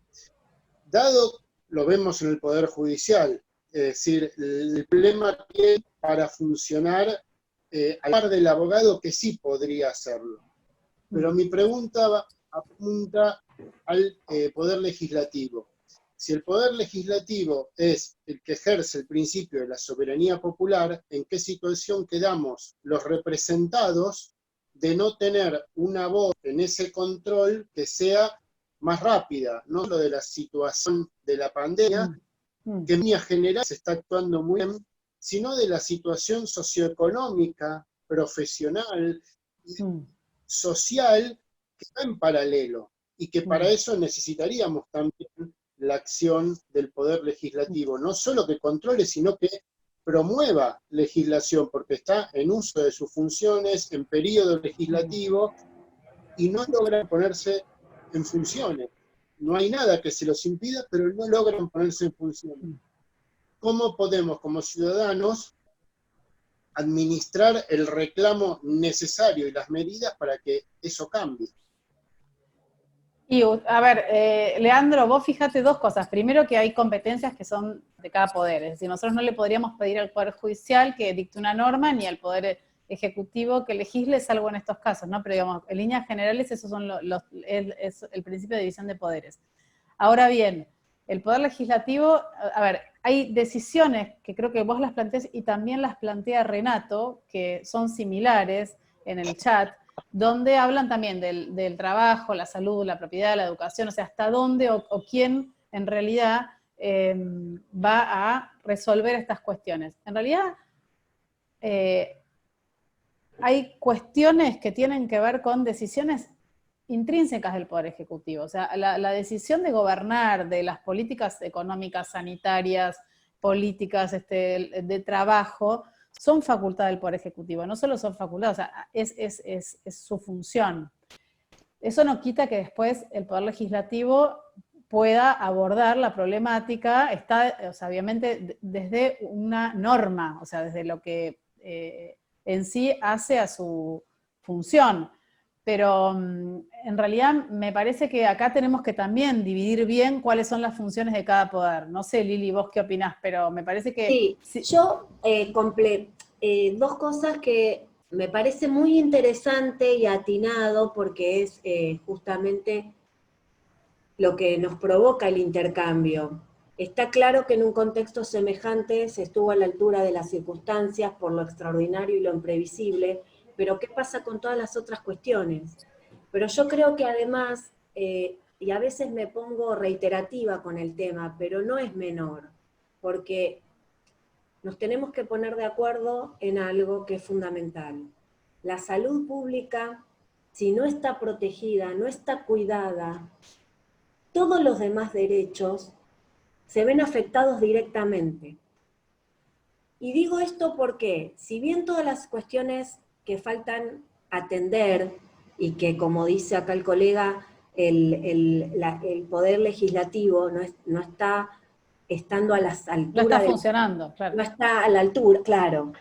Dado, lo vemos en el Poder Judicial, es decir, el problema que para funcionar, al par del abogado que sí podría hacerlo. Pero mi pregunta apunta al Poder Legislativo. Si el Poder Legislativo es el que ejerce el principio de la soberanía popular, ¿en qué situación quedamos los representados de no tener una voz en ese control que sea más rápida? No solo de la situación de la pandemia, que en líneas generales se está actuando muy bien, sino de la situación socioeconómica, profesional, social, que está en paralelo, y que para eso necesitaríamos también la acción del Poder Legislativo, no solo que controle, sino que promueva legislación, porque está en uso de sus funciones, en periodo legislativo, y no logran ponerse en funciones. No hay nada que se los impida, pero no logran ponerse en funciones. ¿Cómo podemos, como ciudadanos, administrar el reclamo necesario y las medidas para que eso cambie? Y, a ver, Leandro, vos fíjate dos cosas. Primero, que hay competencias que son de cada poder. Es decir, nosotros no le podríamos pedir al Poder Judicial que dicte una norma, ni al Poder Ejecutivo que legisle, salvo en estos casos, ¿no? Pero digamos, en líneas generales, esos son es el principio de división de poderes. Ahora bien, el Poder Legislativo, a ver, hay decisiones que creo que vos las planteás y también las plantea Renato, que son similares en el chat, donde hablan también del trabajo, la salud, la propiedad, la educación, o sea, hasta dónde o quién en realidad va a resolver estas cuestiones. En realidad, hay cuestiones que tienen que ver con decisiones intrínsecas del Poder Ejecutivo. O sea, la decisión de gobernar, de las políticas económicas, sanitarias, políticas de trabajo, son facultad del Poder Ejecutivo. No solo son facultad, o sea, es su función. Eso no quita que después el Poder Legislativo pueda abordar la problemática, o sea, obviamente desde una norma, o sea, desde lo que en sí hace a su función. Pero en realidad me parece que acá tenemos que también dividir bien cuáles son las funciones de cada poder. No sé, Lili, vos qué opinás, pero me parece que... Sí, yo dos cosas que me parece muy interesante y atinado, porque es justamente lo que nos provoca el intercambio. Está claro que en un contexto semejante se estuvo a la altura de las circunstancias por lo extraordinario y lo imprevisible, pero ¿qué pasa con todas las otras cuestiones? Pero yo creo que además, y a veces me pongo reiterativa con el tema, pero no es menor, porque nos tenemos que poner de acuerdo en algo que es fundamental. La salud pública, si no está protegida, no está cuidada, todos los demás derechos se ven afectados directamente. Y digo esto porque, si bien todas las cuestiones que faltan atender, y que, como dice acá el colega, el Poder Legislativo no está estando a las alturas... No está funcionando, claro. No está a la altura, claro.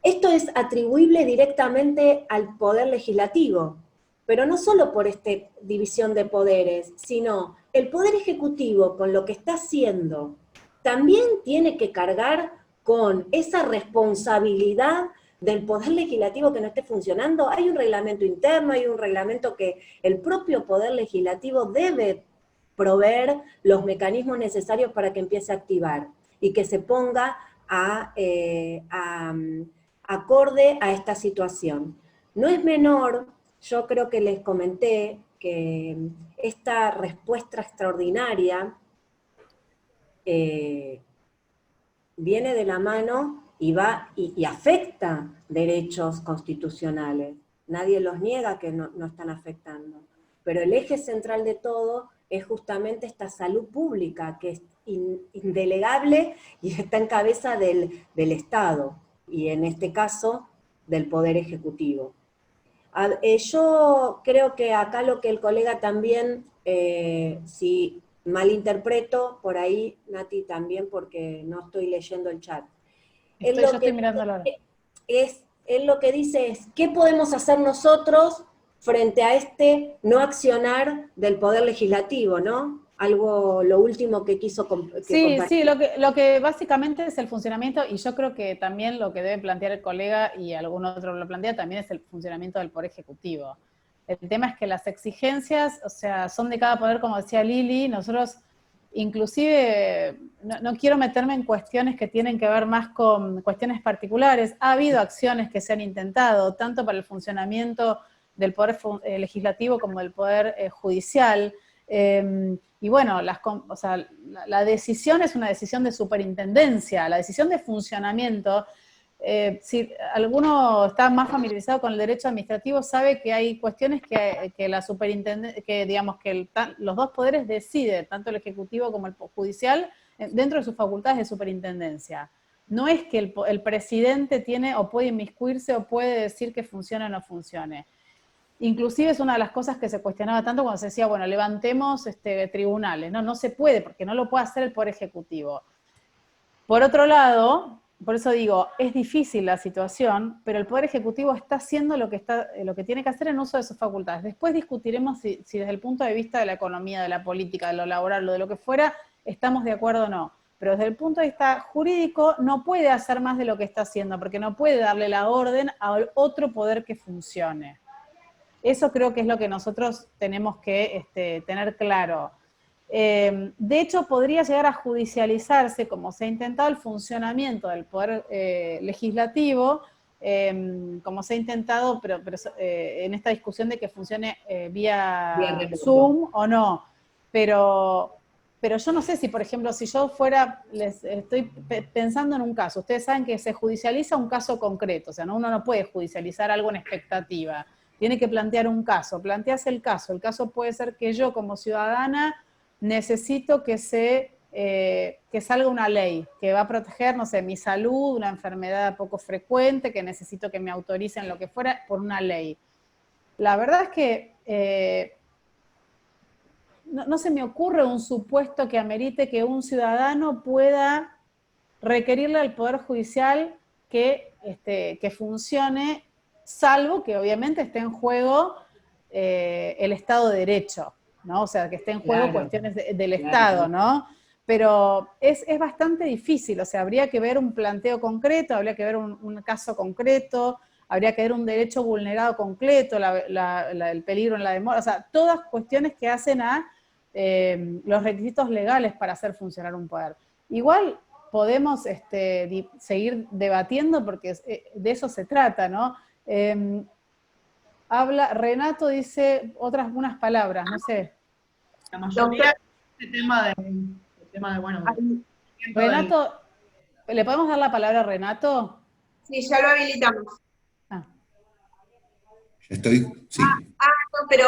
Esto es atribuible directamente al Poder Legislativo, pero no solo por esta división de poderes, sino el Poder Ejecutivo, con lo que está haciendo, también tiene que cargar con esa responsabilidad del Poder Legislativo que no esté funcionando. Hay un reglamento interno, hay un reglamento que el propio Poder Legislativo debe proveer los mecanismos necesarios para que empiece a activar y que se ponga acorde a esta situación. No es menor, yo creo que les comenté que esta respuesta extraordinaria viene de la mano y afecta derechos constitucionales. Nadie los niega que no están afectando. Pero el eje central de todo es justamente esta salud pública, que es indelegable y está en cabeza del Estado, y en este caso del Poder Ejecutivo. Yo creo que acá lo que el colega también, si malinterpreto, por ahí, Nati, también, porque no estoy leyendo el chat. Yo estoy mirando ahora. Él lo que dice es, ¿qué podemos hacer nosotros frente a este no accionar del Poder Legislativo, ¿no? Algo, lo último que quiso Sí, compartir. sí, lo que básicamente es el funcionamiento, y yo creo que también lo que debe plantear el colega, y algún otro lo plantea, también es el funcionamiento del Poder Ejecutivo. El tema es que las exigencias, o sea, son de cada poder, como decía Lili. Nosotros, inclusive, no quiero meterme en cuestiones que tienen que ver más con cuestiones particulares. Ha habido acciones que se han intentado, tanto para el funcionamiento del Poder Legislativo como del Poder Judicial. Y bueno, o sea, la decisión es una decisión de superintendencia, la decisión de funcionamiento. Si alguno está más familiarizado con el derecho administrativo, sabe que hay cuestiones que la superintendencia, que digamos que los dos poderes deciden, tanto el ejecutivo como el judicial, dentro de sus facultades de superintendencia. No es que el presidente tiene o puede inmiscuirse o puede decir que funcione o no funcione. Inclusive es una de las cosas que se cuestionaba tanto cuando se decía, bueno, levantemos tribunales. No se puede, porque no lo puede hacer el Poder Ejecutivo. Por otro lado, por eso digo, es difícil la situación, pero el Poder Ejecutivo está haciendo lo que tiene que hacer en uso de sus facultades. Después discutiremos si desde el punto de vista de la economía, de la política, de lo laboral, o de lo que fuera, estamos de acuerdo o no. Pero desde el punto de vista jurídico no puede hacer más de lo que está haciendo, porque no puede darle la orden a otro poder que funcione. Eso creo que es lo que nosotros tenemos que tener claro. De hecho, podría llegar a judicializarse, como se ha intentado, el funcionamiento del Poder Legislativo, como se ha intentado, pero en esta discusión de que funcione vía Zoom o no. Pero yo no sé si, por ejemplo, si yo fuera, les estoy pensando en un caso, ustedes saben que se judicializa un caso concreto, o sea, uno no puede judicializar algo en expectativa. Tiene que plantear un caso, planteas el caso puede ser que yo como ciudadana necesito que salga una ley que va a proteger, no sé, mi salud, una enfermedad poco frecuente, que necesito que me autoricen lo que fuera por una ley. La verdad es que no se me ocurre un supuesto que amerite que un ciudadano pueda requerirle al Poder Judicial que funcione, salvo que obviamente esté en juego el Estado de Derecho, ¿no? O sea, que esté en juego cuestiones del Estado, ¿no? Pero es bastante difícil, o sea, habría que ver un planteo concreto, habría que ver un caso concreto, habría que ver un derecho vulnerado concreto, el peligro en la demora, o sea, todas cuestiones que hacen a los requisitos legales para hacer funcionar un poder. Igual podemos seguir debatiendo porque de eso se trata, ¿no? Renato dice unas palabras, no sé. La mayoría del tema de bueno. Renato, ¿le podemos dar la palabra a Renato? Sí, ya lo habilitamos. Ah. Ya estoy, sí. No, pero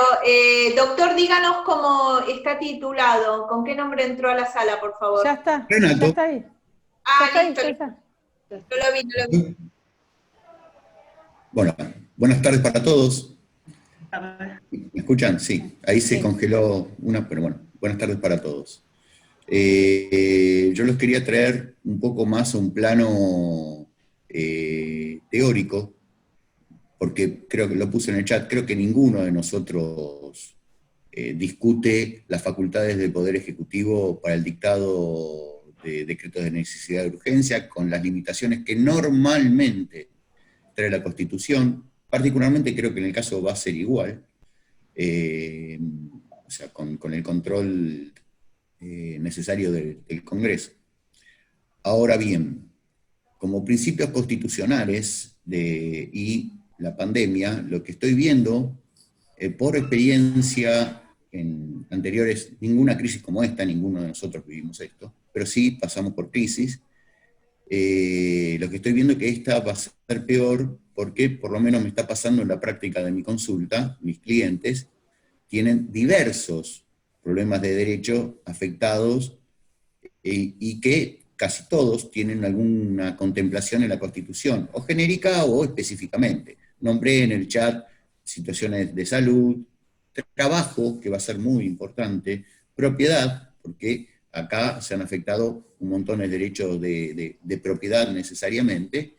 doctor, díganos cómo está titulado, con qué nombre entró a la sala, por favor. Ya está, Renato. ya está ahí. Listo. Ya está. No lo vi. Bueno, buenas tardes para todos. ¿Me escuchan? Sí, ahí se congeló pero bueno, buenas tardes para todos. Yo los quería traer un poco más a un plano teórico, porque creo que lo puse en el chat, creo que ninguno de nosotros discute las facultades del Poder Ejecutivo para el dictado de decretos de necesidad de urgencia, con las limitaciones que normalmente trae la Constitución. Particularmente creo que en el caso va a ser igual, o sea, con el control necesario del Congreso. Ahora bien, como principios constitucionales y la pandemia, lo que estoy viendo, por experiencia en anteriores, ninguna crisis como esta, ninguno de nosotros vivimos esto, pero sí pasamos por crisis. Lo que estoy viendo es que esta va a ser peor porque por lo menos me está pasando en la práctica de mi consulta, mis clientes tienen diversos problemas de derecho afectados y que casi todos tienen alguna contemplación en la Constitución, o genérica o específicamente. Nombré en el chat situaciones de salud, trabajo, que va a ser muy importante, propiedad, porque acá se han afectado un montón de derechos de propiedad necesariamente,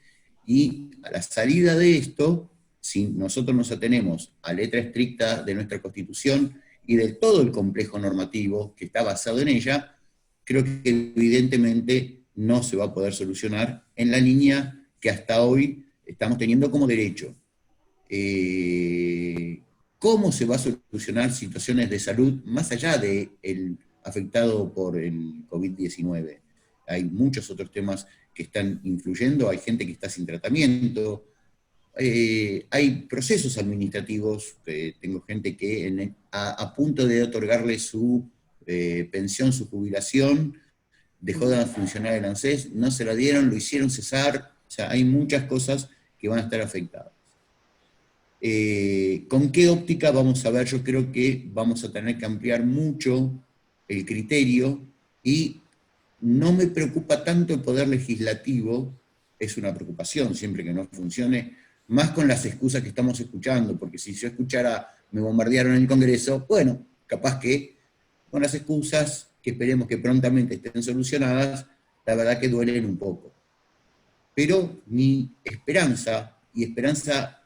y a la salida de esto, si nosotros nos atenemos a letra estricta de nuestra Constitución y de todo el complejo normativo que está basado en ella, creo que evidentemente no se va a poder solucionar en la línea que hasta hoy estamos teniendo como derecho. ¿Cómo se va a solucionar situaciones de salud más allá del afectado por el COVID-19? Hay muchos otros temas que están influyendo, hay gente que está sin tratamiento, hay procesos administrativos, tengo gente que a punto de otorgarle su pensión, su jubilación, dejó de funcionar el ANSES, no se la dieron, lo hicieron cesar, o sea, hay muchas cosas que van a estar afectadas. ¿Con qué óptica vamos a ver? Yo creo que vamos a tener que ampliar mucho el criterio, y no me preocupa tanto el poder legislativo, es una preocupación siempre que no funcione, más con las excusas que estamos escuchando, porque si yo escuchara me bombardearon en el Congreso, bueno, capaz que con las excusas, que esperemos que prontamente estén solucionadas, la verdad que duelen un poco. Pero mi esperanza, y esperanza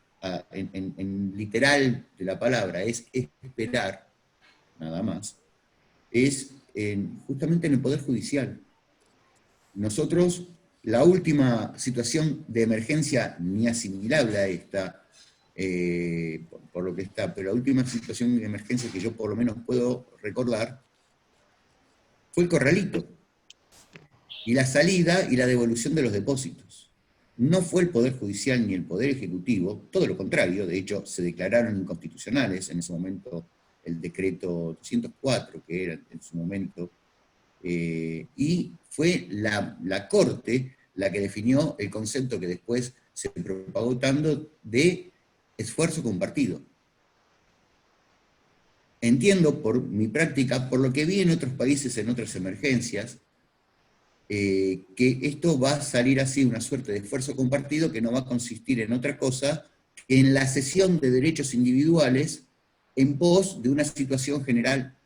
en literal de la palabra, es esperar, nada más, es justamente en el Poder Judicial. Nosotros, la última situación de emergencia, ni asimilable a esta, por lo que está, pero la última situación de emergencia que yo por lo menos puedo recordar, fue el corralito, y la salida y la devolución de los depósitos. No fue el Poder Judicial ni el Poder Ejecutivo, todo lo contrario, de hecho se declararon inconstitucionales en ese momento el decreto 204, que era en su momento, y fue la Corte la que definió el concepto que después se propagó tanto de esfuerzo compartido. Entiendo por mi práctica, por lo que vi en otros países, en otras emergencias, que esto va a salir así, una suerte de esfuerzo compartido que no va a consistir en otra cosa que en la cesión de derechos individuales en pos de una situación general,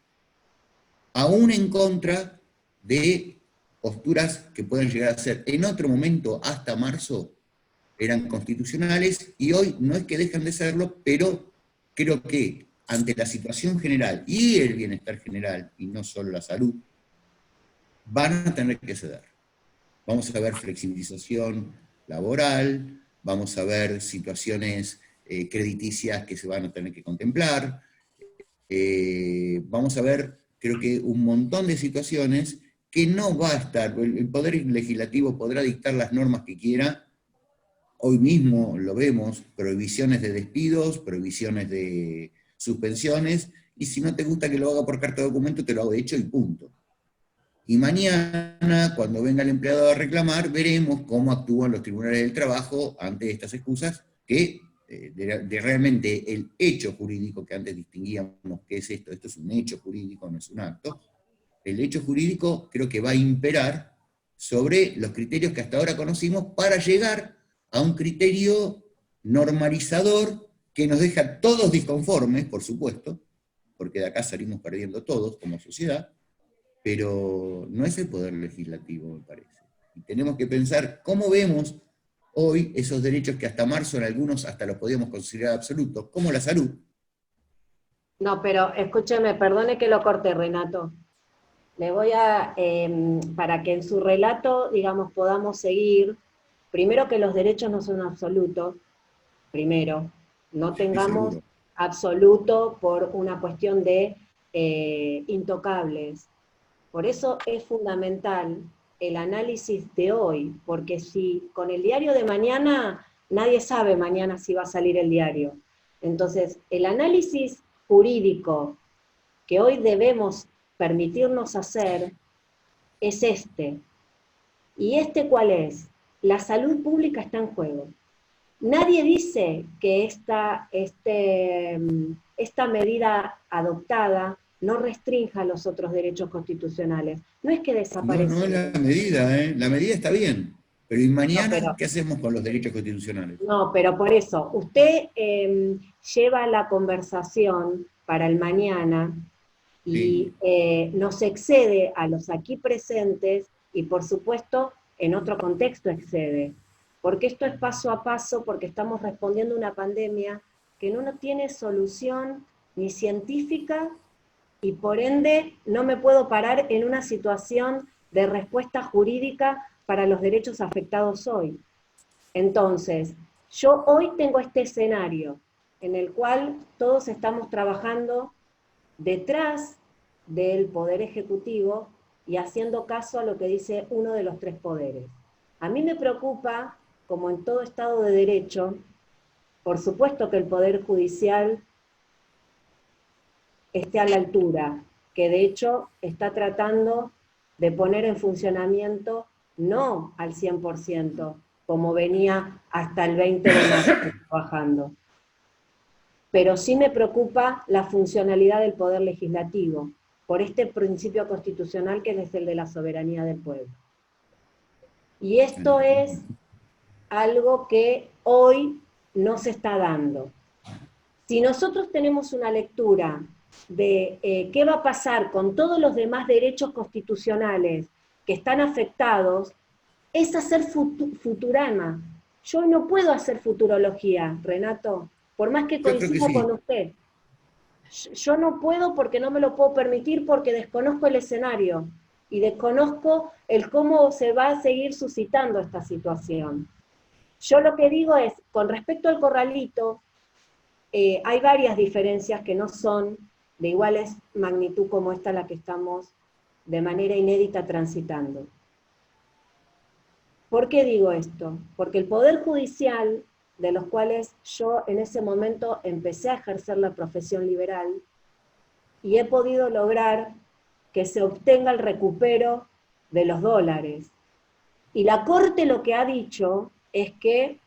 aún en contra de posturas que pueden llegar a ser en otro momento, hasta marzo, eran constitucionales, y hoy no es que dejan de serlo, pero creo que ante la situación general y el bienestar general, y no solo la salud, van a tener que ceder. Vamos a ver flexibilización laboral, vamos a ver situaciones crediticias que se van a tener que contemplar, vamos a ver, creo que un montón de situaciones que no va a estar, el Poder Legislativo podrá dictar las normas que quiera, hoy mismo lo vemos, prohibiciones de despidos, prohibiciones de suspensiones, y si no te gusta que lo haga por carta de documento, te lo hago de hecho y punto. Y mañana, cuando venga el empleado a reclamar, veremos cómo actúan los tribunales del trabajo ante estas excusas, que de realmente el hecho jurídico, que antes distinguíamos qué es esto es un hecho jurídico, no es un acto, el hecho jurídico creo que va a imperar sobre los criterios que hasta ahora conocimos para llegar a un criterio normalizador que nos deja todos disconformes, por supuesto, porque de acá salimos perdiendo todos como sociedad, pero no es el Poder Legislativo, me parece. Y tenemos que pensar cómo vemos hoy esos derechos que hasta marzo en algunos hasta los podíamos considerar absolutos, como la salud. No, pero escúcheme, perdone que lo corte, Renato. Le voy a, para que en su relato, digamos, podamos seguir, primero que los derechos no son absolutos, primero, no tengamos absoluto por una cuestión de intocables. Por eso es fundamental el análisis de hoy, porque si con el diario de mañana, nadie sabe mañana si va a salir el diario. Entonces, el análisis jurídico que hoy debemos permitirnos hacer es este. ¿Y este cuál es? La salud pública está en juego. Nadie dice que esta medida adoptada no restrinja los otros derechos constitucionales. No es que desaparezca. No es la medida, la medida está bien, pero ¿y mañana qué hacemos con los derechos constitucionales? No, pero por eso, usted lleva la conversación para el mañana y nos excede a los aquí presentes y por supuesto en otro contexto excede, porque esto es paso a paso, porque estamos respondiendo a una pandemia que no tiene solución ni científica y por ende no me puedo parar en una situación de respuesta jurídica para los derechos afectados hoy. Entonces, yo hoy tengo este escenario en el cual todos estamos trabajando detrás del Poder Ejecutivo y haciendo caso a lo que dice uno de los tres poderes. A mí me preocupa, como en todo Estado de Derecho, por supuesto que el Poder Judicial esté a la altura, que de hecho está tratando de poner en funcionamiento no al 100%, como venía hasta el 20 de marzo trabajando. Pero sí me preocupa la funcionalidad del Poder Legislativo, por este principio constitucional que es el de la soberanía del pueblo. Y esto es algo que hoy no se está dando. Si nosotros tenemos una lectura de qué va a pasar con todos los demás derechos constitucionales que están afectados, es hacer futurama. Yo no puedo hacer futurología, Renato, por más que coincida con usted. Yo no puedo porque no me lo puedo permitir, porque desconozco el escenario y desconozco el cómo se va a seguir suscitando esta situación. Yo lo que digo es, con respecto al corralito, hay varias diferencias que no son de iguales magnitud como esta la que estamos de manera inédita transitando. ¿Por qué digo esto? Porque el Poder Judicial, de los cuales yo en ese momento empecé a ejercer la profesión liberal, y he podido lograr que se obtenga el recupero de los dólares. Y la Corte lo que ha dicho es que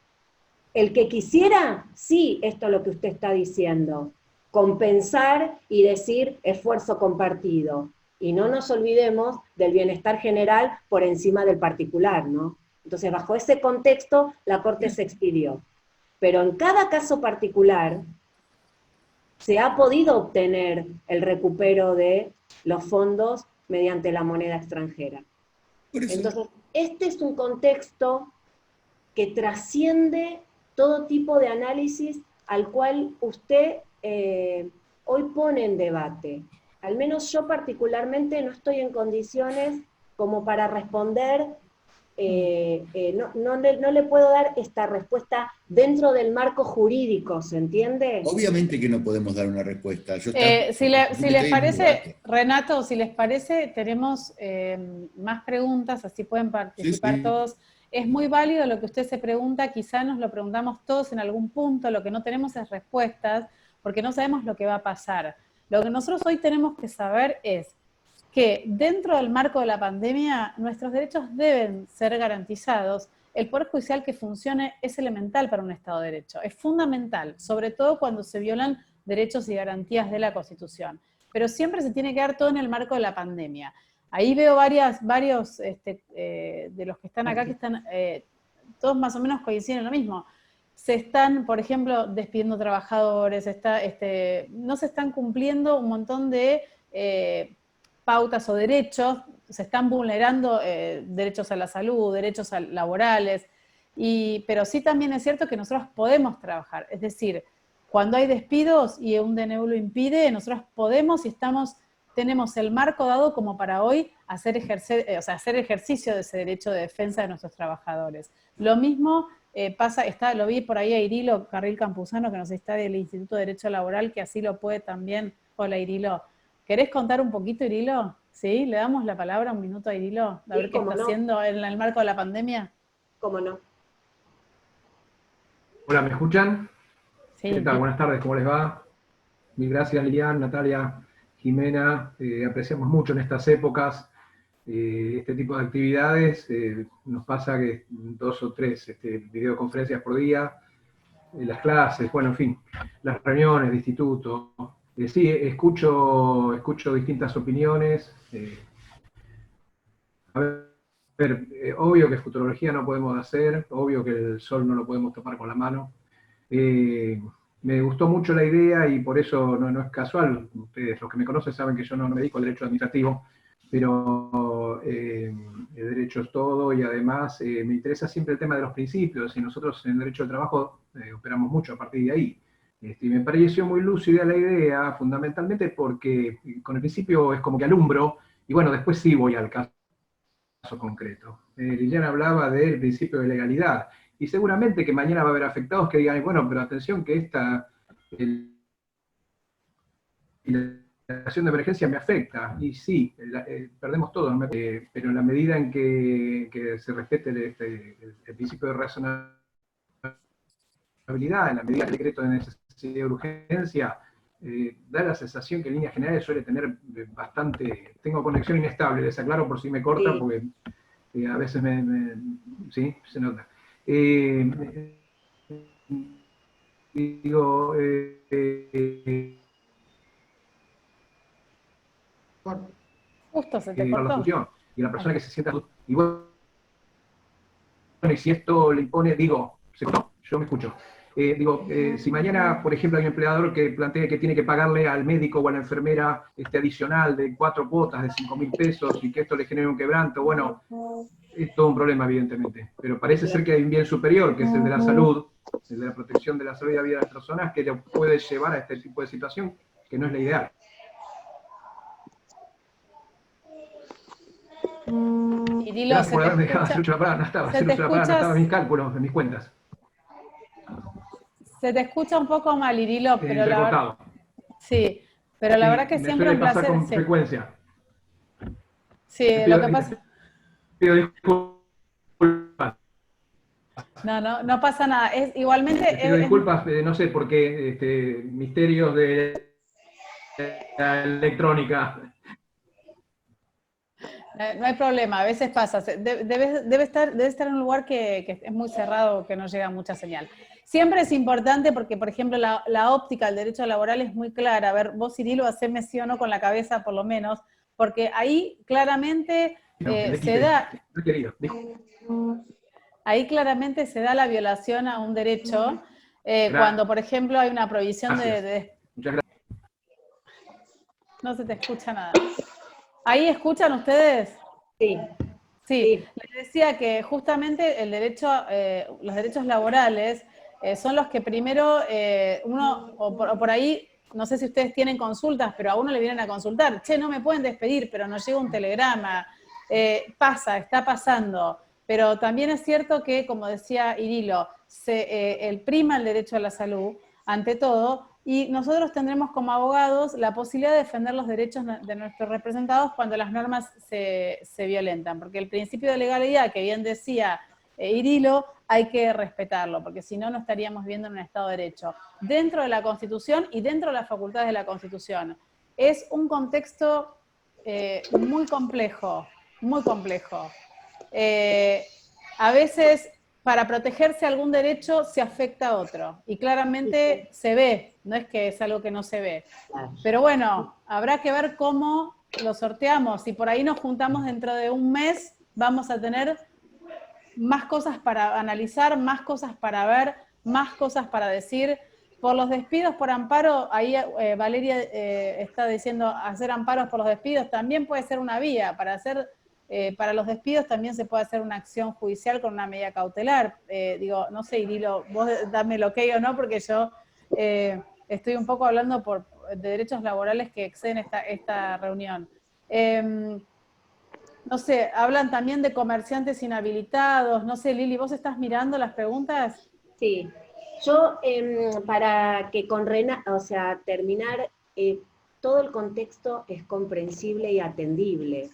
el que quisiera, sí, esto es lo que usted está diciendo, compensar y decir esfuerzo compartido. Y no nos olvidemos del bienestar general por encima del particular, ¿no? Entonces, bajo ese contexto, la Corte se expidió. Pero en cada caso particular, se ha podido obtener el recupero de los fondos mediante la moneda extranjera. Entonces, este es un contexto que trasciende todo tipo de análisis al cual usted hoy pone en debate. Al menos yo particularmente no estoy en condiciones como para responder, no le puedo dar esta respuesta dentro del marco jurídico, ¿se entiende? Obviamente que no podemos dar una respuesta. Si les parece, Renato, si les parece, tenemos más preguntas, así pueden participar todos. Es muy válido lo que usted se pregunta, quizá nos lo preguntamos todos en algún punto, lo que no tenemos es respuestas, porque no sabemos lo que va a pasar. Lo que nosotros hoy tenemos que saber es que dentro del marco de la pandemia, nuestros derechos deben ser garantizados. El Poder Judicial que funcione es elemental para un Estado de Derecho, es fundamental, sobre todo cuando se violan derechos y garantías de la Constitución. Pero siempre se tiene que dar todo en el marco de la pandemia. Ahí veo varios de los que están acá, que están, todos más o menos coinciden en lo mismo. Se están, por ejemplo, despidiendo trabajadores, no se están cumpliendo un montón de pautas o derechos, se están vulnerando derechos a la salud, derechos laborales, pero sí también es cierto que nosotros podemos trabajar. Es decir, cuando hay despidos y un DNU lo impide, nosotros podemos y tenemos el marco dado como para hoy hacer ejercicio de ese derecho de defensa de nuestros trabajadores. Lo mismo pasa, lo vi por ahí a Irilo Carril Campuzano, que nos está del Instituto de Derecho Laboral, que así lo puede también. Hola, Irilo. ¿Querés contar un poquito, Irilo? ¿Sí? ¿Le damos la palabra un minuto a Irilo? A ver qué está haciendo en el marco de la pandemia. ¿Cómo no? Hola, ¿me escuchan? Sí. ¿Qué tal? Buenas tardes, ¿cómo les va? Mil gracias, Lilian, Natalia, Jimena. Apreciamos mucho en estas épocas este tipo de actividades. Nos pasa que 2 o 3 videoconferencias por día, las clases, bueno, en fin, las reuniones de instituto. Sí, escucho distintas opiniones. A ver, obvio que futurología no podemos hacer, obvio que el sol no lo podemos tomar con la mano. Me gustó mucho la idea y por eso no es casual. Ustedes, los que me conocen, saben que yo no me dedico al derecho administrativo, pero el derecho es todo y además me interesa siempre el tema de los principios y nosotros en el derecho del trabajo operamos mucho a partir de ahí. Y me pareció muy lúcida la idea, fundamentalmente porque con el principio es como que alumbro y bueno, después sí voy al caso concreto. Liliana hablaba del principio de legalidad. Y seguramente que mañana va a haber afectados que digan, bueno, pero atención que esta la situación de emergencia me afecta. Y sí, perdemos todo, ¿no? Pero en la medida en que se respete el principio de razonabilidad, en la medida del decreto de necesidad y urgencia, da la sensación que en líneas generales suele tener bastante... Tengo conexión inestable, les aclaro por si me corta, Sí. porque a veces sí, se nota. Digo, Justo se te la cortó. función, y la persona que se sienta... Y bueno, y si esto le impone, digo, ¿se cortó? Yo me escucho. Si mañana, por ejemplo, hay un empleador que plantea que tiene que pagarle al médico o a la enfermera adicional de 4 cuotas de 5.000 pesos y que esto le genere un quebranto, bueno, es todo un problema, evidentemente. Pero parece ser que hay un bien superior, que es el de la salud, el de la protección de la salud y la vida de las personas, que lo puede llevar a este tipo de situación, que no es la ideal. Cirilo, Gracias por haberme dejado hacer la palabra, no estaba haciendo la palabra, no estaba en mis cálculos, en mis cuentas. se te escucha un poco mal, Irilo, pero la verdad... Sí, pero la verdad que siempre un placer... con frecuencia. Sí, lo que pasa... Pido disculpas. No pasa nada. Igualmente... Pido disculpas, no sé por qué, misterios de la electrónica. No hay problema, a veces pasa. Debe estar en un lugar que es muy cerrado, que no llega mucha señal. Siempre es importante porque, por ejemplo, la óptica del derecho laboral es muy clara. A ver, vos, Cirilo, haceme sí o no con la cabeza, por lo menos, porque ahí claramente se da... Ahí claramente se da la violación a un derecho cuando, por ejemplo, hay una prohibición de... Muchas gracias. No se te escucha nada. ¿Ahí escuchan ustedes? Sí. Sí, les decía que justamente los derechos laborales son los que primero o por ahí, no sé si ustedes tienen consultas, pero a uno le vienen a consultar, che, no me pueden despedir, pero nos llega un telegrama, está pasando, pero también es cierto que, como decía Irilo, prima el derecho a la salud, ante todo, y nosotros tendremos como abogados la posibilidad de defender los derechos de nuestros representados cuando las normas se violentan, porque el principio de legalidad, que bien decía Irilo, hay que respetarlo, porque si no, no estaríamos viviendo en un Estado de Derecho, dentro de la Constitución y dentro de las facultades de la Constitución. Es un contexto muy complejo, muy complejo. A veces, para protegerse algún derecho, se afecta a otro. Y claramente se ve, no es que es algo que no se ve. Pero bueno, habrá que ver cómo lo sorteamos. Si por ahí nos juntamos dentro de un mes, vamos a tener más cosas para analizar, más cosas para ver, más cosas para decir. Por los despidos por amparo, ahí Valeria está diciendo hacer amparos por los despidos, también puede ser una vía. Para los despidos también se puede hacer una acción judicial con una medida cautelar. No sé, Irilo, vos dame el ok o no, porque yo estoy un poco hablando de derechos laborales que exceden esta reunión. No sé, hablan también de comerciantes inhabilitados. No sé, Lili, ¿vos estás mirando las preguntas? Sí. Yo, para que terminar, todo el contexto es comprensible y atendible.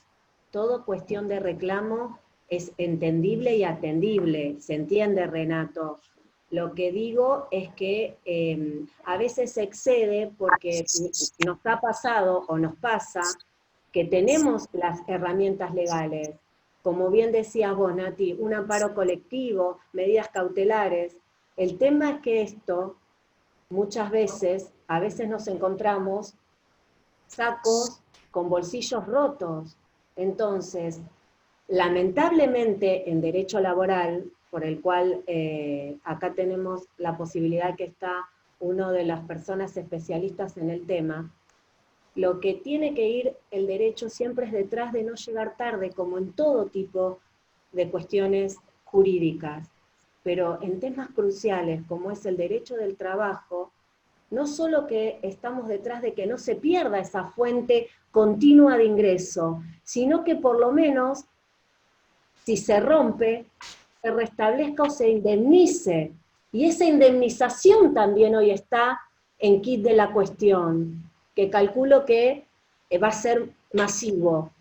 Todo cuestión de reclamo es entendible y atendible. ¿Se entiende, Renato? Lo que digo es que a veces se excede porque nos ha pasado o nos pasa que tenemos las herramientas legales. Como bien decías vos, Nati, un amparo colectivo, medidas cautelares. El tema es que esto, a veces nos encontramos sacos con bolsillos rotos. Entonces, lamentablemente en derecho laboral, por el cual acá tenemos la posibilidad que está una de las personas especialistas en el tema, lo que tiene que ir el derecho siempre es detrás de no llegar tarde, como en todo tipo de cuestiones jurídicas. Pero en temas cruciales, como es el derecho del trabajo, no solo que estamos detrás de que no se pierda esa fuente continua de ingreso, sino que por lo menos, si se rompe, se restablezca o se indemnice. Y esa indemnización también hoy está en quid de la cuestión, que calculo que va a ser masivo.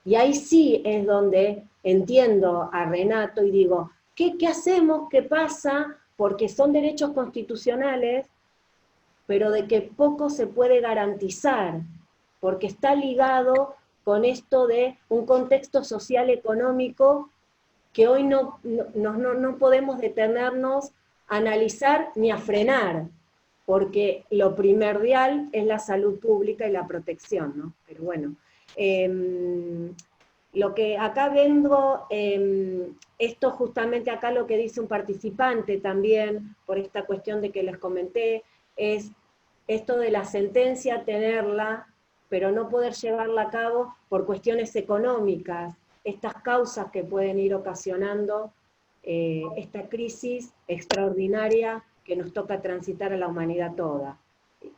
Y ahí sí es donde entiendo a Renato y digo, ¿qué hacemos? ¿Qué pasa? Porque son derechos constitucionales, pero de que poco se puede garantizar, porque está ligado con esto de un contexto social económico que hoy no podemos detenernos a analizar ni a frenar, porque lo primordial es la salud pública y la protección, ¿no? Pero bueno, lo que acá vengo, esto justamente acá lo que dice un participante también, por esta cuestión de que les comenté, es esto de la sentencia, tenerla, pero no poder llevarla a cabo por cuestiones económicas, estas causas que pueden ir ocasionando esta crisis extraordinaria que nos toca transitar a la humanidad toda.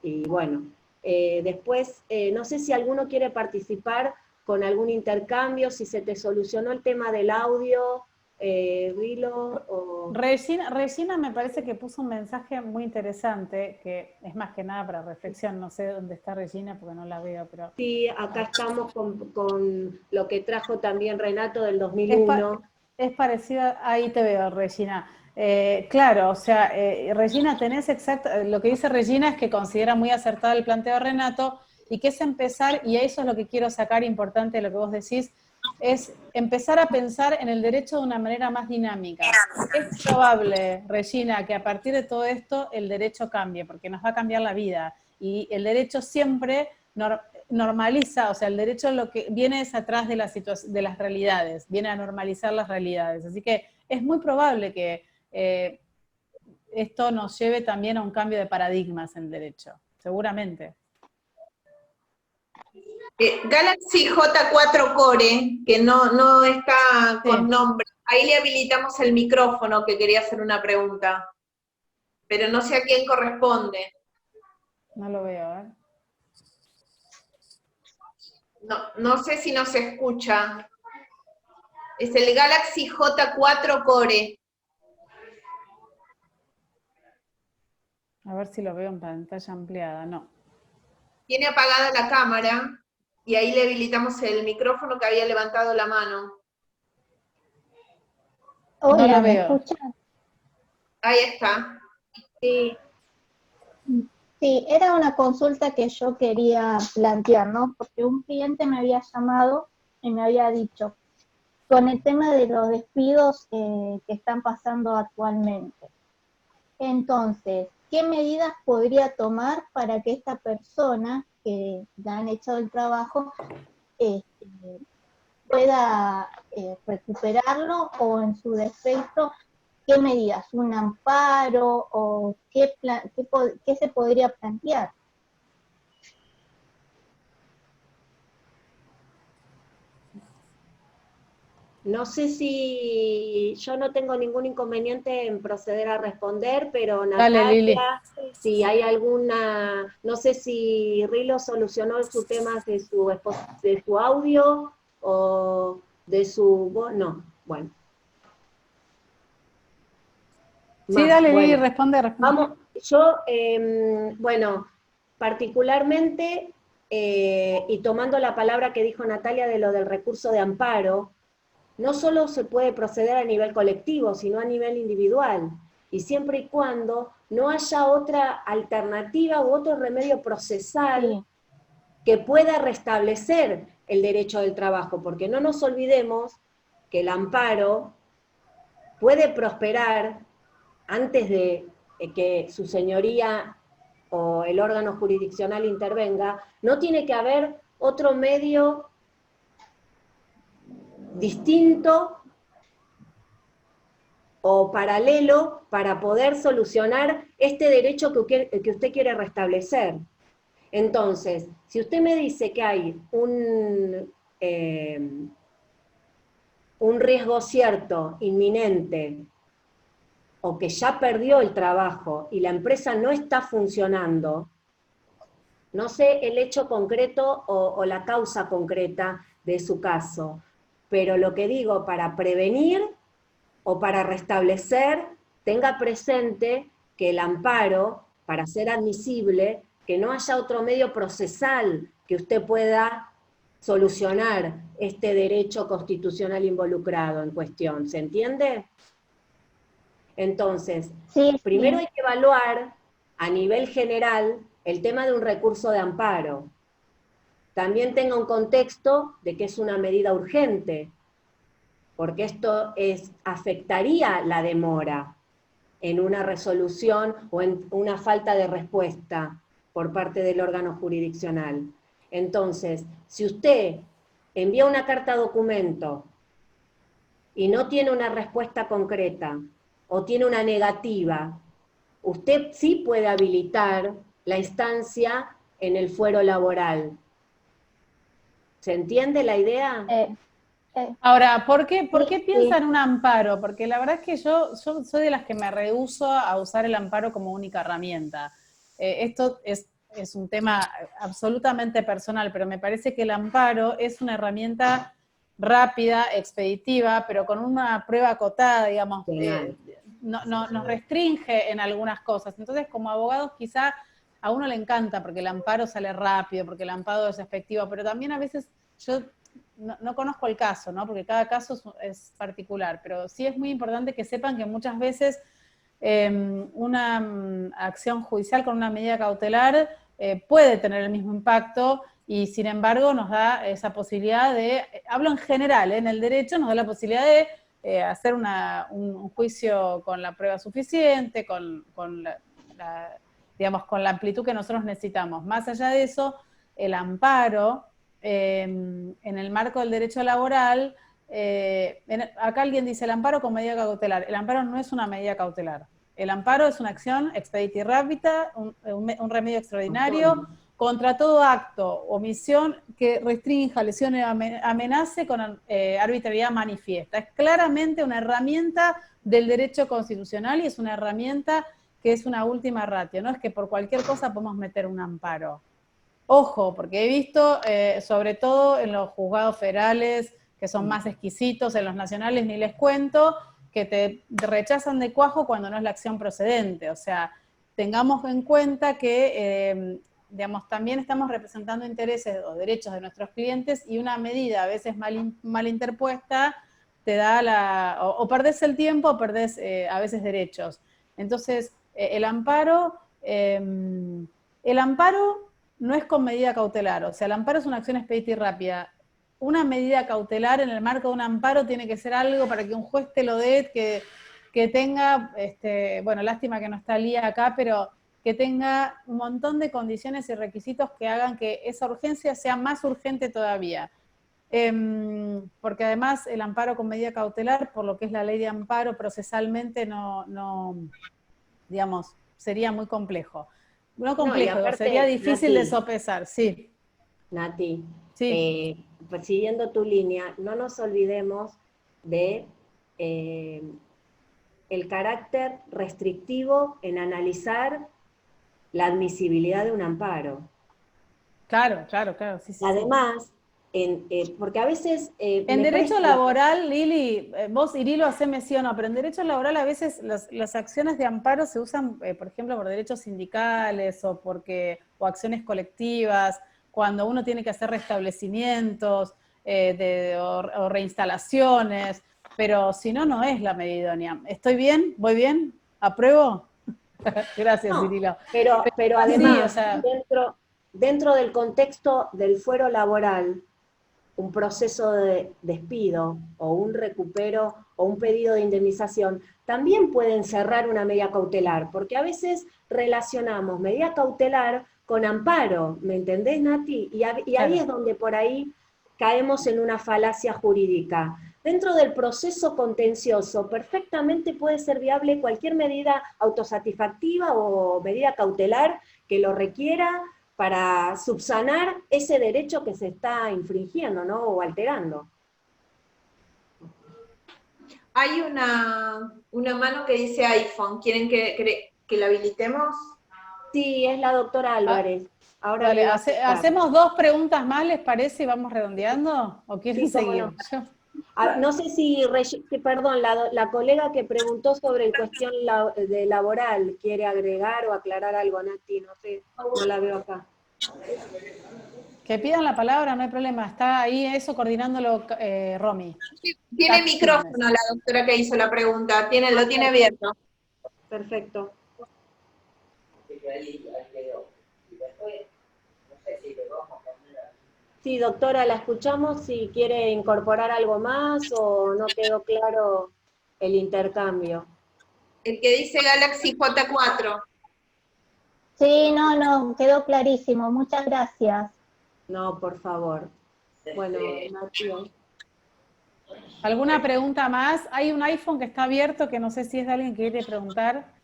Y bueno, después, no sé si alguno quiere participar con algún intercambio, si se te solucionó el tema del audio, Rilo, o... Regina me parece que puso un mensaje muy interesante, que es más que nada para reflexión, no sé dónde está Regina porque no la veo, pero... Sí, acá estamos con lo que trajo también Renato del 2001. Es parecida, ahí te veo, Regina. Claro, o sea, Regina, tenés exacto, lo que dice Regina es que considera muy acertado el planteo de Renato, y que es empezar, y eso es lo que quiero sacar importante de lo que vos decís, es empezar a pensar en el derecho de una manera más dinámica. Es probable, Regina, que a partir de todo esto el derecho cambie, porque nos va a cambiar la vida, y el derecho siempre normaliza, o sea, el derecho lo que viene es atrás de de las realidades, viene a normalizar las realidades, así que es muy probable que esto nos lleve también a un cambio de paradigmas en el derecho, seguramente. Galaxy J4 Core, que no está con nombre, ahí le habilitamos el micrófono, que quería hacer una pregunta, pero no sé a quién corresponde. No lo veo, ¿eh? No sé si nos escucha. Es el Galaxy J4 Core. A ver si lo veo en pantalla ampliada, no. Tiene apagada la cámara, y ahí le habilitamos el micrófono que había levantado la mano. Hola, no lo ¿me veo. escuchan? Ahí está. Sí. Sí, era una consulta que yo quería plantear, ¿no? Porque un cliente me había llamado y me había dicho, con el tema de los despidos que están pasando actualmente. Entonces, ¿qué medidas podría tomar para que esta persona que le han echado el trabajo pueda recuperarlo, o en su defecto, qué medidas, un amparo o qué se podría plantear? No sé si yo no tengo ningún inconveniente en proceder a responder, pero Dale, Lili. Natalia, si hay alguna, no sé si Rilo solucionó su tema de su audio o de su voz, no, bueno. Sí, dale, Lili, responde. Vamos, yo, bueno, particularmente, y tomando la palabra que dijo Natalia de lo del recurso de amparo, no solo se puede proceder a nivel colectivo, sino a nivel individual, y siempre y cuando no haya otra alternativa u otro remedio procesal que pueda restablecer el derecho del trabajo, porque no nos olvidemos que el amparo puede prosperar antes de que su señoría o el órgano jurisdiccional intervenga. No tiene que haber otro medio distinto o paralelo para poder solucionar este derecho que usted quiere restablecer. Entonces, si usted me dice que hay un riesgo cierto, inminente, o que ya perdió el trabajo y la empresa no está funcionando, no sé el hecho concreto o la causa concreta de su caso, pero lo que digo, para prevenir o para restablecer, tenga presente que el amparo, para ser admisible, que no haya otro medio procesal que usted pueda solucionar este derecho constitucional involucrado en cuestión, ¿se entiende? Entonces, Sí, primero sí. hay que evaluar a nivel general el tema de un recurso de amparo. También tenga un contexto de que es una medida urgente, porque esto afectaría la demora en una resolución o en una falta de respuesta por parte del órgano jurisdiccional. Entonces, si usted envía una carta documento y no tiene una respuesta concreta o tiene una negativa, usted sí puede habilitar la instancia en el fuero laboral. ¿Se entiende la idea? Ahora, ¿por qué Sí, piensa en un amparo? Porque la verdad es que yo soy de las que me rehúso a usar el amparo como única herramienta. Esto es un tema absolutamente personal, pero me parece que el amparo es una herramienta rápida, expeditiva, pero con una prueba acotada, digamos, nos restringe en algunas cosas. Entonces, como abogados, quizá a uno le encanta porque el amparo sale rápido, porque el amparo es efectivo, pero también a veces yo no conozco el caso, ¿no? Porque cada caso es particular, pero sí es muy importante que sepan que muchas veces una acción judicial con una medida cautelar puede tener el mismo impacto y sin embargo nos da esa posibilidad de, hablo en general, en el derecho nos da la posibilidad de hacer un juicio con la prueba suficiente, con digamos, con la amplitud que nosotros necesitamos. Más allá de eso, el amparo, en el marco del derecho laboral, acá alguien dice el amparo con medida cautelar. El amparo no es una medida cautelar. El amparo es una acción expedita y rápida, un remedio extraordinario contra todo acto, omisión que restrinja, lesione o amenace con arbitrariedad manifiesta. Es claramente una herramienta del derecho constitucional y es una herramienta que es una última ratio, no es que por cualquier cosa podemos meter un amparo. Ojo, porque he visto, sobre todo en los juzgados federales, que son más exquisitos, en los nacionales ni les cuento, que te rechazan de cuajo cuando no es la acción procedente. O sea, tengamos en cuenta que, digamos, también estamos representando intereses o derechos de nuestros clientes y una medida a veces mal interpuesta te da o perdés el tiempo o perdés a veces derechos. Entonces, el amparo no es con medida cautelar, o sea, el amparo es una acción expedita y rápida. Una medida cautelar en el marco de un amparo tiene que ser algo para que un juez te lo dé, que tenga, bueno, lástima que no está Lía acá, pero que tenga un montón de condiciones y requisitos que hagan que esa urgencia sea más urgente todavía. Porque además el amparo con medida cautelar, por lo que es la ley de amparo, procesalmente no digamos, sería muy complejo. No complejo, aparte, sería difícil Nati, de sopesar, sí. Nati, Sí. siguiendo tu línea, no nos olvidemos de el carácter restrictivo en analizar la admisibilidad de un amparo. Claro, sí. Además, porque a veces... en derecho laboral, Lili, vos Irilo haceme sí o no, pero en derecho laboral a veces las acciones de amparo se usan, por ejemplo, por derechos sindicales o acciones colectivas, cuando uno tiene que hacer restablecimientos o reinstalaciones, pero si no, no es la medida idónea. ¿Estoy bien? ¿Voy bien? ¿Apruebo? Gracias, No, Cirilo. pero además, sí, o sea, dentro del contexto del fuero laboral, un proceso de despido o un recupero o un pedido de indemnización, también pueden cerrar una medida cautelar, porque a veces relacionamos medida cautelar con amparo, ¿me entendés, Nati? Y ahí es donde por ahí caemos en una falacia jurídica. dentro del proceso contencioso, perfectamente puede ser viable cualquier medida autosatisfactiva o medida cautelar que lo requiera para subsanar ese derecho que se está infringiendo, ¿no? O alterando. Hay una mano que dice iPhone. ¿Quieren que la habilitemos? Sí, es la doctora Álvarez. Ahora Vale, le va a explicar. ¿hacemos 2 preguntas más, les parece, y vamos redondeando? ¿O quieren Sí, cómo seguir? no. No sé si, perdón, la colega que preguntó sobre el cuestión de laboral quiere agregar o aclarar algo, Nati, no sé, no la veo acá. Que pidan la palabra, no hay problema, está ahí eso coordinándolo Romy. Tiene micrófono la doctora que hizo la pregunta, lo tiene abierto. Perfecto. Sí, doctora, la escuchamos si quiere incorporar algo más o no quedó claro el intercambio. El que dice Galaxy J4. Sí, no, quedó clarísimo. Muchas gracias. No, por favor. Bueno, Nati. ¿Alguna pregunta más? Hay un iPhone que está abierto, que no sé si es de alguien que quiere preguntar.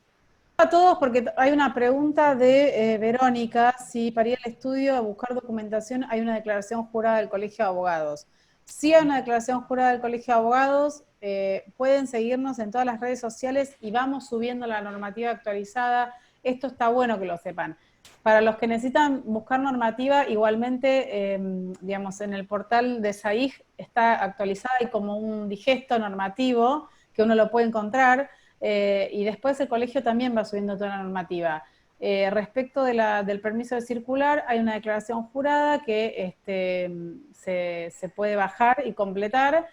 A todos, porque hay una pregunta de Verónica, si para ir al estudio a buscar documentación hay una declaración jurada del Colegio de Abogados. Si hay una declaración jurada del Colegio de Abogados, pueden seguirnos en todas las redes sociales y vamos subiendo la normativa actualizada. Esto está bueno que lo sepan. Para los que necesitan buscar normativa, igualmente, digamos, en el portal de SAIG está actualizada y como un digesto normativo que uno lo puede encontrar. Y después el colegio también va subiendo toda la normativa. Respecto del permiso de circular, hay una declaración jurada que se puede bajar y completar,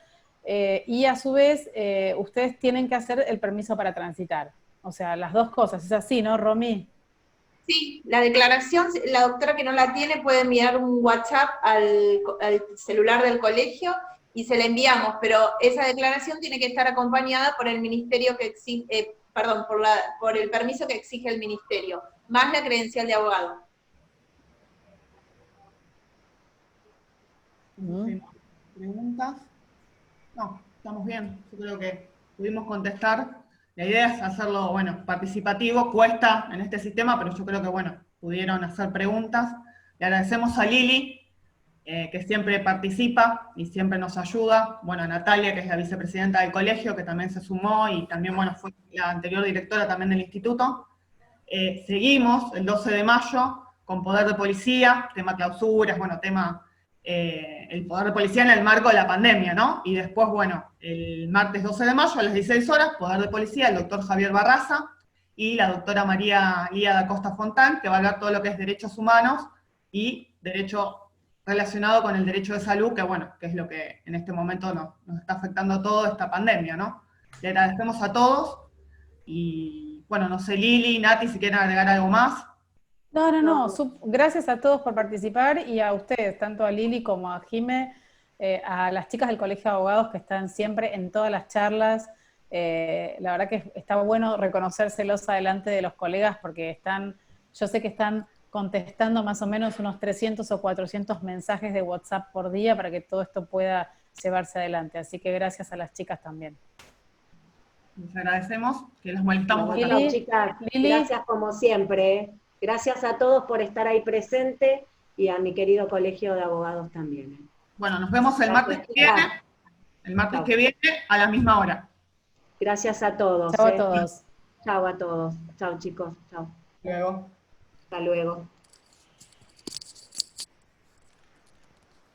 y a su vez ustedes tienen que hacer el permiso para transitar. O sea, las dos cosas, es así, ¿no, Romy? Sí, la declaración, la doctora que no la tiene puede enviar un WhatsApp al celular del colegio y se la enviamos, pero esa declaración tiene que estar acompañada por el ministerio que exige, por el permiso que exige el ministerio, más la credencial de abogado. ¿Preguntas? No, estamos bien. Yo creo que pudimos contestar. La idea es hacerlo, bueno, participativo, cuesta en este sistema, pero yo creo que, bueno, pudieron hacer preguntas. Le agradecemos a Lili, que siempre participa y siempre nos ayuda. Bueno, a Natalia, que es la vicepresidenta del colegio, que también se sumó y también, bueno, fue la anterior directora también del instituto. Seguimos el 12 de mayo con Poder de Policía, tema clausuras, bueno, tema el Poder de Policía en el marco de la pandemia, ¿no? Y después, bueno, el martes 12 de mayo a las 16 horas, Poder de Policía, el doctor Javier Barraza y la doctora María Lía da Costa Fontán, que va a hablar todo lo que es derechos humanos y derecho relacionado con el derecho de salud, que bueno, que es lo que en este momento nos está afectando a toda esta pandemia, ¿no? Le agradecemos a todos y, bueno, no sé, Lili, Nati, si quieren agregar algo más. No. Gracias a todos por participar y a ustedes, tanto a Lili como a Jime, a las chicas del Colegio de Abogados que están siempre en todas las charlas. La verdad que está bueno reconocérselos adelante de los colegas porque yo sé que están contestando más o menos unos 300 o 400 mensajes de WhatsApp por día para que todo esto pueda llevarse adelante. Así que gracias a las chicas también. Les agradecemos, que los molestamos Bueno, bastante. chicas, Lili. gracias como siempre. Gracias a todos por estar ahí presente y a mi querido Colegio de Abogados también. Bueno, nos vemos el martes que viene. El martes que viene a la misma hora. Gracias a todos. Chao a todos. Chao a todos. Chao, chicos. Chao. Luego. Hasta luego.